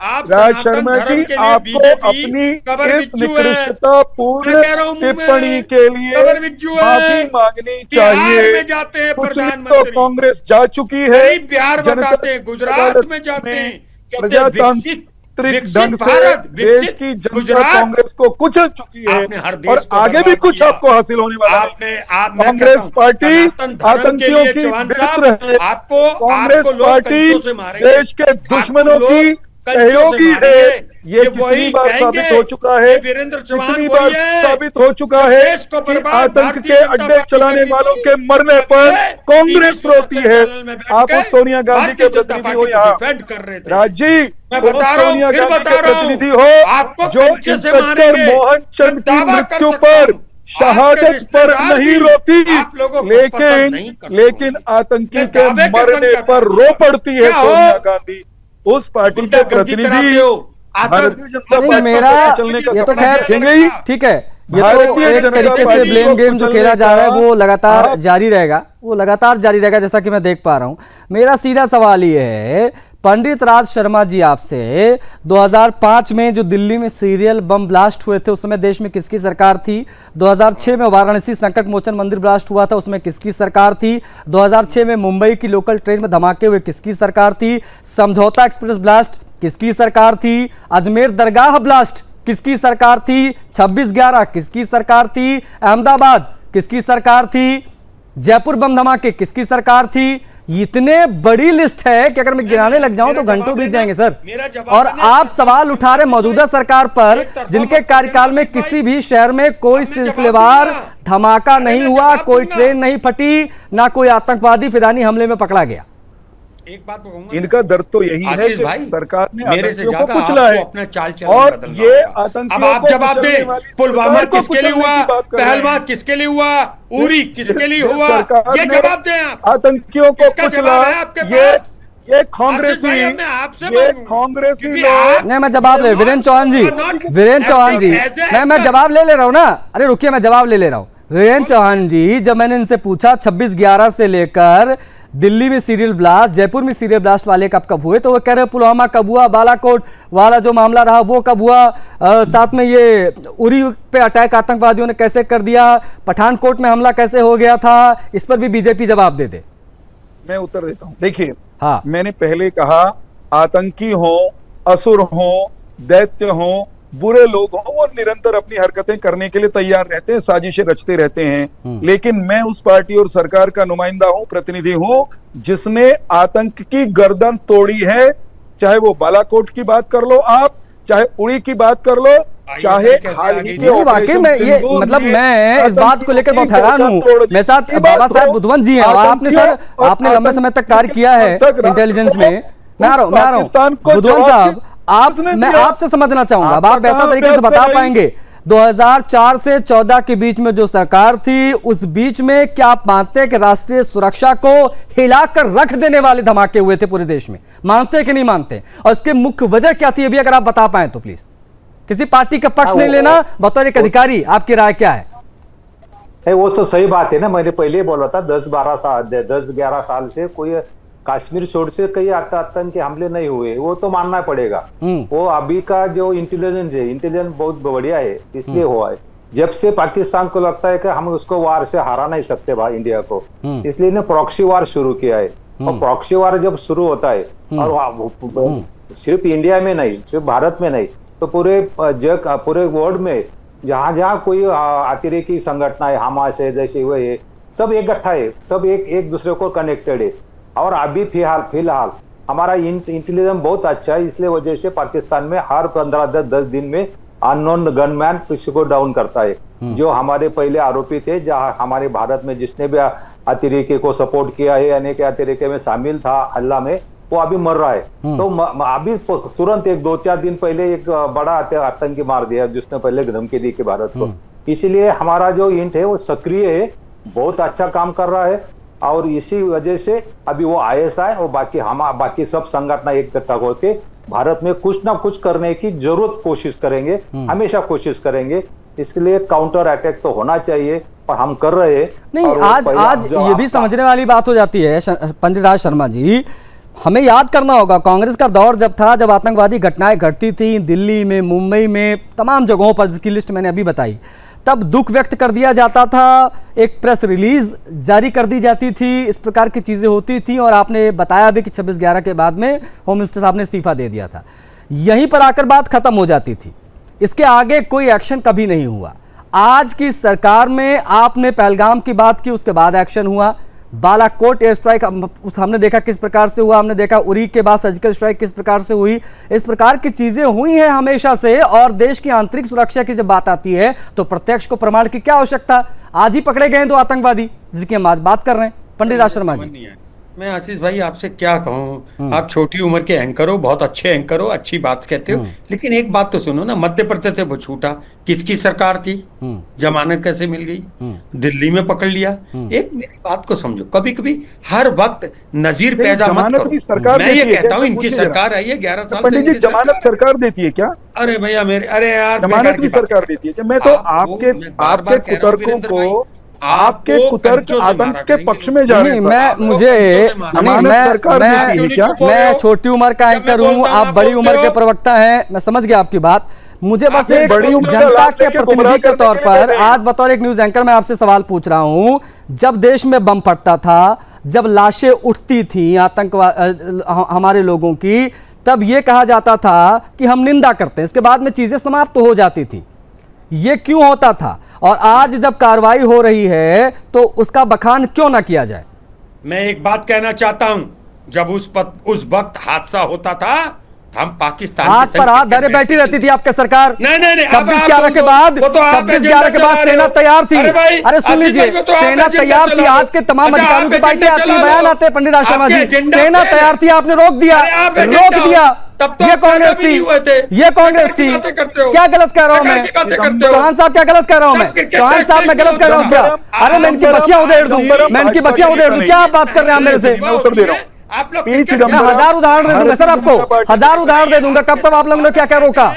S7: आप
S6: राज
S7: सनातन
S6: शर्मा
S7: धर्म
S6: जी,
S7: के लिए
S6: आपको
S7: बीजेपी
S6: अपनी
S7: कबर
S6: इस
S7: बिज्जू है।
S6: निकृष्टता पूर्ण
S7: मैं कह रहा हूं मुंह में
S6: टिप्पणी के लिए
S7: कबर बिज्जू है।
S6: माफी मांगनी
S7: बिहार
S6: चाहिए।
S7: में जाते हैं
S6: कुछ नहीं तो
S7: प्रधानमंत्री,
S6: कांग्रेस जा चुकी है,
S7: नहीं बिहार
S6: जनता
S7: बताते हैं, गुजरात में जाते हैं, कहते हैं
S6: प्रजातांत्रिक
S7: विकसित
S6: ढंग से
S7: भारत,
S6: देश
S7: विकसित
S6: की जनता
S7: गुजरात।
S6: कांग्रेस को कुचल चुकी है
S7: आपने हर देश
S6: और
S7: को
S6: आगे भी
S7: बर्बाद
S6: कुछ
S7: किया।
S6: आपको हासिल होने वाला नहीं।
S7: मैं
S6: कांग्रेस
S7: कहता हूं,
S6: पार्टी
S7: सनातन धर्म के
S6: आतंकियों
S7: लिए
S6: की
S7: चौहान
S6: मित्र
S7: साहब,
S6: है।
S7: आपको
S6: कांग्रेस
S7: लोग
S6: पार्टी
S7: कंचों से मारेंगे,
S6: देश के दुश्मनों
S7: आपको
S6: की
S7: लोग कंचों से
S6: सहयोगी है।
S7: मारेंगे।
S6: ये
S7: वही
S6: कितनी बार
S7: कहेंगे
S6: साबित हो चुका है,
S7: कि वीरेंद्र चौहान
S6: कितनी
S7: वही
S6: बार
S7: है,
S6: साबित हो चुका है
S7: देश को
S6: कि
S7: बर्बाद
S6: आतंक
S7: भारतीय
S6: के
S7: जनता
S6: अड्डे
S7: पार्टी
S6: चलाने
S7: करती
S6: वालों
S7: थी।
S6: के मरने पर कांग्रेस
S7: बीजेपी
S6: रोती है।
S7: चैनल में बैठ
S6: आप
S7: के
S6: उस सोनिया गांधी के
S7: भारतीय जनता
S6: प्रतिनिधि हो
S7: पार्टी को
S6: यहाँ,
S7: डिफेंड कर रहे थे।
S6: राज जी,
S7: मैं
S6: वो
S7: बता रहा हूं,
S6: सोनिया
S7: फिर
S6: गांधी
S7: बता
S6: के
S7: रहा हूं,
S6: प्रतिनिधि हो
S7: आपको
S6: जो
S7: कंचे से
S6: इंस्पेक्टर
S7: मारेंगे।
S6: मोहन चंद
S7: मैं
S6: की
S7: दावा कर
S6: मृत्यु
S7: सकता
S6: पर
S7: हूं,
S6: शहादत
S7: आपके
S6: पर
S7: रिश्तेदार
S6: नहीं
S7: भी
S6: रोती,
S7: आप लोगों को पसंद नहीं करते
S6: लेकिन
S7: होंगे।
S6: आतंकी
S7: मैं
S6: के
S7: दावे के
S6: मरने
S7: संग
S6: पर रो पड़ती है
S7: क्या हो?
S6: सोनिया गांधी। उस पार्टी के
S7: गुंडागर्दी
S6: प्रतिनिधि
S7: कराते हो,
S6: भारतीय जनता
S1: नहीं,
S6: पार्टी
S1: मेरा
S6: को चलने का
S1: ये तो
S6: सपना
S1: खैर
S6: देखेंगे ही।
S1: ठीक है, ये
S6: भारतीय
S1: तो एक
S6: जनता
S1: तरीके से
S6: पार्टी
S1: ब्लेम
S6: को
S1: गेम जो
S6: कुचलने
S1: खेला जा रहा है वो
S6: का
S1: लगातार
S6: आप-
S1: जारी रहेगा, वो लगातार जारी रहेगा, जैसा कि मैं देख पा रहा हूं। मेरा सीधा सवाल ये है पंडित राज शर्मा जी आपसे, 2005 में जो दिल्ली में सीरियल बम ब्लास्ट हुए थे उस समय देश में किसकी सरकार थी? 2006 में वाराणसी संकट मोचन मंदिर ब्लास्ट हुआ था, उसमें किसकी सरकार थी? 2006 में मुंबई की लोकल ट्रेन में धमाके हुए, किसकी सरकार थी? समझौता एक्सप्रेस ब्लास्ट किसकी सरकार थी? अजमेर दरगाह ब्लास्ट किसकी सरकार थी? 26/11 किसकी सरकार थी? अहमदाबाद किसकी सरकार थी? जयपुर बम धमाके किसकी सरकार थी? इतने बड़ी लिस्ट है कि अगर मैं गिनाने लग जाऊं तो घंटों बीत जाएंगे सर। और आप सवाल उठा रहे मौजूदा सरकार पर, जिनके कार्यकाल में किसी भी शहर में कोई सिलसिलेवार धमाका नहीं हुआ, कोई ट्रेन नहीं फटी, ना कोई आतंकवादी फिदानी हमले में पकड़ा गया।
S7: एक बात कहूंगा,
S6: इनका दर्द तो यही है
S7: आशीष
S6: कि
S7: भाई,
S6: सरकार ने
S7: मेरे से
S6: आतंकियों को
S7: ज्यादा
S6: कुचला
S7: आपको
S6: है
S7: अपना चाल चलन
S6: और
S7: बदलना
S6: ये
S7: होगा।
S6: आतंकियों
S7: अब आप
S6: को
S7: जवाब
S6: कुचलने
S7: दें,
S6: वाली
S7: पुलवामा
S6: सरकार को
S7: किसके लिए
S6: कुचलने
S7: हुआ,
S6: की बात कर रहे हैं।
S7: पहलवान किसके लिए हुआ, उरी किसके लिए हुआ,
S6: सरकार
S7: ये
S6: ने
S7: जवाब दें आप।
S6: आतंकियों को
S7: इसका
S6: कुचला,
S7: जवाब है आपके
S6: ये
S7: पास।
S6: ये
S7: आशीष भाई,
S6: कांग्रेसी,
S7: अब मैं आपसे
S6: ये
S7: मांगूंगा,
S6: कांग्रेसी
S7: क्योंकि
S6: लोग
S7: आप-
S1: नहीं, मैं जवाब ले, वीरेंद्र चौहान जी, वीरेंद्र चौहान जी, मैं जवाब ले रहा हूं ना। अरे रुकिए, मैं जवाब ले रहा हूं। वीरेंद्र चौहान जी, जब मैंने इनसे पूछा 26/11 से लेकर दिल्ली में सीरियल ब्लास्ट, जयपुर में सीरियल ब्लास्ट वाले कब हुए, तो वो कह रहे पुलवामा कब हुआ, बालाकोट वाला जो मामला रहा वो कब हुआ, साथ में ये उरी पे अटैक आतंकवादियों ने कैसे कर दिया, पठानकोट में हमला कैसे हो गया था, इस पर भी बीजेपी जवाब दे दे।
S6: मैं उत्तर देता हूं। देखिए,
S1: हाँ,
S6: मैंने पहले कहा आतंकी हो, असुर हो, दैत्य हो, बुरे लोग हों वो निरंतर अपनी हरकतें करने के लिए तैयार रहते हैं, साजिशें रचते रहते हैं। लेकिन मैं उस पार्टी और सरकार का नुमाइंदा हूं, प्रतिनिधि हूं, जिसने आतंक की गर्दन तोड़ी है। चाहे वो बालाकोट की बात कर लो आप, चाहे उड़ी की बात कर लो, चाहे हाल ही के
S1: नहीं, वाकई में ये मतलब मैं इस बात को लेकर बहुत हैरान हूँ। मेरे साथ बाबा साहब बुधवंत जी हैं, आपने सर आपने लंबे समय तक कार्य किया है इंटेलिजेंस में। मैं आ रहा हूँ बुधवंत साहब, मैं आपसे समझना चाहूंगा, अब आप बेहतर तरीके से बता पाएंगे 2004 से 14 के बीच में जो सरकार थी, उस बीच में क्या आप मानते हैं कि राष्ट्रीय सुरक्षा को हिलाकर रख देने वाले धमाके हुए थे पूरे देश में? मानते हैं कि नहीं मानते? और इसके मुख्य वजह क्या थी, अभी अगर आप बता पाए तो प्लीज। किसी पार्टी का पक्ष नहीं लेना, बतौर एक अधिकारी आपकी राय क्या है?
S5: वो तो सही बात है ना, मैंने पहले ही बोला था 10-11 साल से कोई कश्मीर छोड़ से कई आतंकी हमले नहीं हुए, वो तो मानना पड़ेगा। वो अभी का जो इंटेलिजेंस बहुत बढ़िया है, इसलिए हुआ है। जब से पाकिस्तान को लगता है कि हम उसको वार से हरा नहीं सकते भाई इंडिया को, इसलिए ने प्रॉक्सी वार शुरू किया है। और प्रॉक्सी वार जब शुरू होता है, और सिर्फ इंडिया में नहीं, सिर्फ भारत में नहीं, तो पूरे वर्ल्ड में जहां जहां कोई अतिरेकी संगठन है, हमास है, जैसे वो है, सब इकट्ठा है, सब एक दूसरे को कनेक्टेड है। और अभी फिलहाल हमारा इंटेलिजेंस बहुत अच्छा है, इसलिए वजह से पाकिस्तान में हर 15-10 दिन में अननोन गनमैन किसी को डाउन करता है। जो हमारे पहले आरोपी थे, जहां हमारे भारत में जिसने भी अतिरेकी को सपोर्ट किया है, यानी कि अतिरेकी में शामिल था हल्ला में, वो अभी मर रहा है। तो अभी तुरंत 2-4 दिन पहले एक बड़ा आतंकी मार दिया, जिसने पहले धमकी दी कि भारत को। इसीलिए हमारा जो इंट है वो सक्रिय है, बहुत अच्छा काम कर रहा है। और इसी वजह से अभी वो ISI और बाकी सब संगठन इकट्ठा होकर भारत में कुछ ना कुछ करने की जरूरत कोशिश करेंगे, हमेशा कोशिश करेंगे। इसके लिए काउंटर अटैक तो होना चाहिए, और हम कर रहे हैं।
S1: नहीं, आज ये भी समझने वाली बात हो जाती है पंडित राज शर्मा जी, हमें याद करना होगा कांग्रेस का दौर जब था, जब आतंकवादी घटनाएं घटती थी दिल्ली में, मुंबई में, तमाम जगहों पर, जिसकी लिस्ट मैंने अभी बताई, तब दुख व्यक्त कर दिया जाता था, एक प्रेस रिलीज जारी कर दी जाती थी, इस प्रकार की चीजें होती थी। और आपने बताया भी कि 26/11 के बाद में होम मिनिस्टर साहब ने इस्तीफा दे दिया था, यहीं पर आकर बात खत्म हो जाती थी, इसके आगे कोई एक्शन कभी नहीं हुआ। आज की सरकार में आपने पहलगाम की बात की, उसके बाद एक्शन हुआ, बालाकोट एयर स्ट्राइक हमने देखा किस प्रकार से हुआ, हमने देखा उरी के बाद सर्जिकल स्ट्राइक किस प्रकार से हुई। इस प्रकार की चीजें हुई हैं हमेशा से। और देश की आंतरिक सुरक्षा की जब बात आती है तो प्रत्यक्ष को प्रमाण की क्या आवश्यकता? आज ही पकड़े गए 2 आतंकवादी जिसकी हम आज बात कर रहे हैं। पंडित राज शर्मा जी,
S7: मैं आशीष भाई आपसे क्या कहूँ, आप छोटी उम्र के एंकर हो, बहुत अच्छे एंकर हो, अच्छी बात कहते हो, लेकिन एक बात तो सुनो ना, मध्य प्रदेश से वो छूटा, किसकी सरकार थी, जमानत कैसे मिल गई, दिल्ली में पकड़ लिया। एक मेरी बात को समझो, कभी कभी हर वक्त नजीर पैदा मत करो। मैं ये कहता हूँ इनकी सरकार आई है 11 साल।
S6: पंडित जी, जमानत सरकार देती है क्या?
S7: अरे भैया मेरे, अरे यार,
S6: जमानत भी सरकार देती है क्या? मैं तो आपके कुतर्कों को, आपके कुतर्क आतंक के पक्ष में जा रहे हैं।
S1: मैं छोटी उम्र का एंकर हूं, आप बड़ी उम्र के प्रवक्ता हैं, मैं समझ गया आपकी बात। मुझे बस एक जनता के प्रतिनिधि के तौर पर आज बतौर एक न्यूज एंकर मैं आपसे सवाल पूछ रहा हूं, जब देश में बम फटता था, जब लाशें उठती थी आतंकवाद हमारे लोगों की, तब यह कहा जाता था कि हम निंदा करते हैं, इसके बाद में चीजें समाप्त हो जाती थी। ये क्यों होता था? और आज जब कार्रवाई हो रही है तो उसका बखान क्यों ना किया जाए?
S7: मैं एक बात कहना चाहता हूं, जब उस वक्त हादसा होता था, हम पाकिस्तान
S1: हाथ पर हाथ धरे बैठी रहती थी आपकी सरकार।
S7: नहीं
S1: 26/11 के बाद 26/11 के बाद सेना तैयार थी। अरे सुन लीजिए, सेना तैयार थी, आज के तमाम अधिकारियों की बातें आती हैं, बयान आते हैं। पंडित राज शर्मा जी, सेना तैयार थी, आपने रोक दिया। ये कांग्रेस थी, ये कांग्रेस थी। क्या गलत कह रहा हूं मैं? चौहान साहब क्या गलत कह रहा हूं मैं? चौहान साहब मैं गलत कह रहा हूं क्या? अरे मैं इनकी बच्चियां उधेड़ दूं, मैं इनकी बच्चियां उधेड़ दूं, क्या आप बात कर रहे हैं मेरे से?
S6: मैं उत्तर दे रहा हूं।
S7: आप लोग
S6: 1000
S1: उदाहरण दे दूंगा सर, आपको 1000 उदाहरण दे दूंगा। कब आप लोगों ने क्या क्या रोका?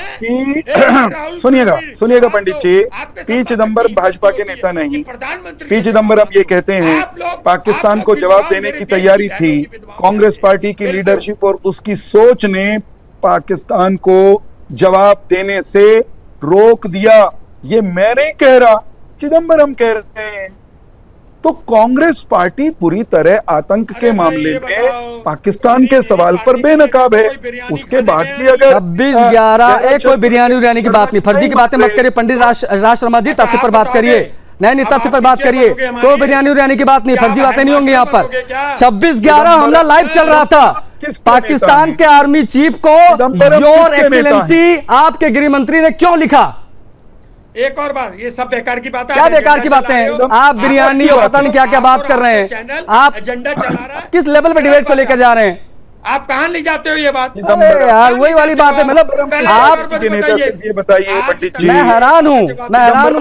S6: सुनिएगा पंडित जी, पी चिदंबरम भाजपा के नेता नहीं। पी चिदंबरम ये कहते हैं पाकिस्तान को जवाब देने की तैयारी थी, कांग्रेस पार्टी की लीडरशिप और उसकी सोच ने पाकिस्तान को जवाब देने से रोक दिया। ये मैं नहीं कह रहा, चिदंबरम कह रहे हैं। तो कांग्रेस पार्टी पूरी तरह आतंक के मामले में पाकिस्तान के सवाल पर बेनकाब है। उसके बाद भी अगर
S1: 26/11 एक कोई बिरयानी उरियानी की बात नहीं, फर्जी की बातें मत करिए पंडित राज शर्मा जी, तथ्य पर बात करिए। नहीं तथ्य पर बात करिए, कोई बिरयानी उरियानी की बात नहीं, फर्जी बातें नहीं होंगी यहाँ पर। 26/11 हमला लाइव चल रहा था, पाकिस्तान के आर्मी चीफ को योर एक्सीलेंसी आपके गृह मंत्री ने क्यों लिखा?
S7: एक और बात, ये सब बेकार की बात है।
S1: क्या बेकार की बातें हैं? आप बिरयानी और पता नहीं क्या क्या बात कर रहे हैं। आप
S7: एजेंडा चला रहा है,
S1: किस लेवल पे डिबेट को लेकर जा रहे हैं?
S7: आप कहां ले जाते हो ये बात?
S1: अरे यार वही वाली बात है, मतलब आप
S6: ये बताइए पंडित जी,
S1: मैं हैरान हूँ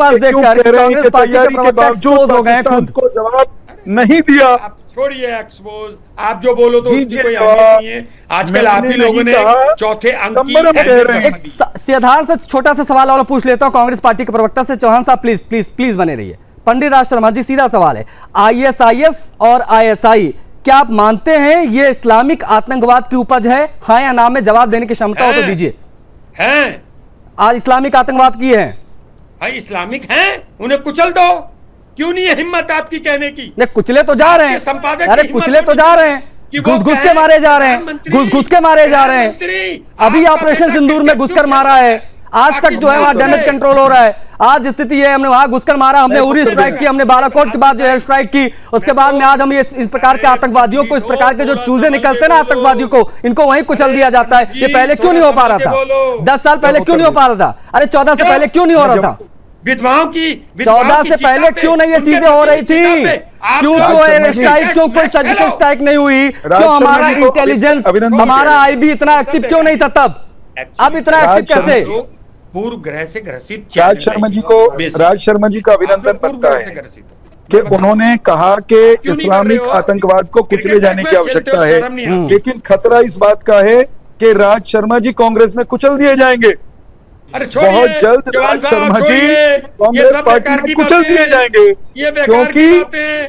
S1: आज देखकर कांग्रेस पार्टी के प्रवक्ता एक्सपोज हो गए खुद
S6: को जवाब नहीं दिया।
S7: आप छोड़िए एक्सपोज, आप जो बोलो तो
S6: जी,
S7: उसकी
S6: जी,
S7: कोई अहमियत नहीं है। आजकल आप ही लोगों ने चौथे अंक की
S1: एक साधारण सा छोटा सा सवाल और पूछ लेता हूं कांग्रेस पार्टी के प्रवक्ता से। चौहान साहब प्लीज प्लीज प्लीज बने रहिए। पंडित राज शर्मा जी, सीधा सवाल है, आईएसआईएस और आईएसआई क्या आप मानते हैं ये इस्लामिक आतंकवाद की उपज है? हाँ या ना में जवाब देने की क्षमता हो तो दीजिए।
S7: हैं
S1: आज इस्लामिक आतंकवाद की है
S7: भाई, इस्लामिक हैं, उन्हें कुचल दो। क्यों नहीं है हिम्मत आपकी कहने की?
S1: नहीं कुचले तो जा रहे हैं,
S7: संपादक
S1: अरे कुचले तो जा रहे हैं, घुस घुस के मारे जा रहे हैं, घुस घुस के मारे जा रहे हैं। अभी ऑपरेशन सिंदूर में घुसकर मारा है, आज तक जो है वहां डैमेज कंट्रोल हो रहा है। आज स्थिति है, हमने वहां घुसकर मारा, हमने उरी स्ट्राइक की, हमने बालाकोट के बाद जो एयर स्ट्राइक की, उसके बाद में आज हम इस प्रकार के आतंकवादियों को, इस प्रकार के जो चूजे निकलते हैं ना आतंकवादियों को, इनको वहीं कुचल दिया जाता है। ये पहले क्यों नहीं हो पा रहा था? 10 साल पहले क्यों नहीं हो पा रहा था? अरे 14 से पहले क्यों नहीं हो रहा था?
S7: विधवाओं की
S1: 14 से पहले क्यों नहीं ये चीजें हो रही थी? क्यों कोई एयर स्ट्राइक, क्यों कोई सर्जिकल स्ट्राइक नहीं हुई? क्यों हमारा इंटेलिजेंस, हमारा आईबी इतना एक्टिव क्यों नहीं था तब? अब इतना एक्टिव कैसे?
S7: पूर्व ग्रह से ग्रसित
S6: राज शर्मा जी का अभिनंदन बनता है कि उन्होंने कहा कि इस्लामिक आतंकवाद को कुचले जाने की आवश्यकता है, लेकिन खतरा इस बात का है कि राज शर्मा जी कांग्रेस में कुचल दिए जाएंगे।
S7: अरे
S6: बहुत जल्द राज शर्मा जी कांग्रेस पार्टी में कुचल दिए जाएंगे, क्योंकि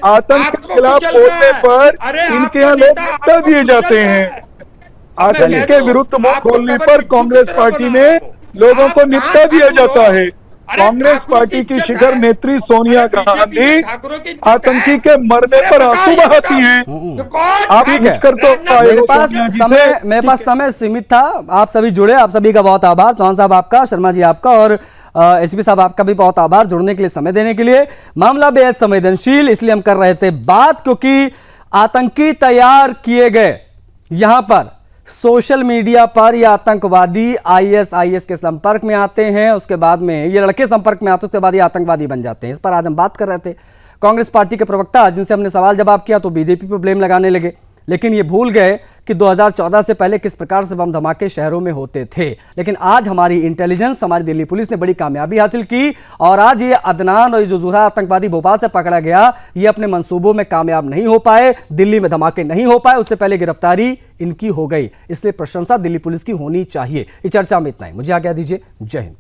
S6: आतंक के खिलाफ बोलने पर इनके यहाँ लोग निपटा दिए जाते हैं। आतंक के विरुद्ध मुंह खोलने पर कांग्रेस पार्टी में लोगों को निपटा दिया जाता है। कांग्रेस पार्टी की शिखर नेत्री सोनिया गांधी आतंकी के मरने पर आंसू बहाती हैं। आप कर तो
S1: मेरे पास समय सीमित था, आप सभी जुड़े, आप सभी का बहुत आभार। चौहान साहब आपका, शर्मा जी आपका और एसपी साहब आपका भी बहुत आभार जुड़ने के लिए, समय देने के लिए। मामला बेहद संवेदनशील इसलिए हम कर रहे थे बात क्योंकि आतंकी तैयार किए गए यहां पर सोशल मीडिया पर ये आतंकवादी आईएसआईएस के संपर्क में आते हैं, उसके बाद में ये लड़के संपर्क में आते हैं, उसके बाद ये आतंकवादी बन जाते हैं। इस पर आज हम बात कर रहे थे। कांग्रेस पार्टी के प्रवक्ता जिनसे हमने सवाल जवाब किया तो बीजेपी पर ब्लेम लगाने लगे, लेकिन ये भूल गए कि 2014 से पहले किस प्रकार से बम धमाके शहरों में होते थे। लेकिन आज हमारी इंटेलिजेंस, हमारी दिल्ली पुलिस ने बड़ी कामयाबी हासिल की और आज ये अदनान और ये जो दूसरा आतंकवादी भोपाल से पकड़ा गया, ये अपने मंसूबों में कामयाब नहीं हो पाए, दिल्ली में धमाके नहीं हो पाए, उससे पहले गिरफ्तारी इनकी हो गई। इसलिए प्रशंसा दिल्ली पुलिस की होनी चाहिए। इस चर्चा में इतना ही, मुझे आज्ञा दीजिए। जय हिंद।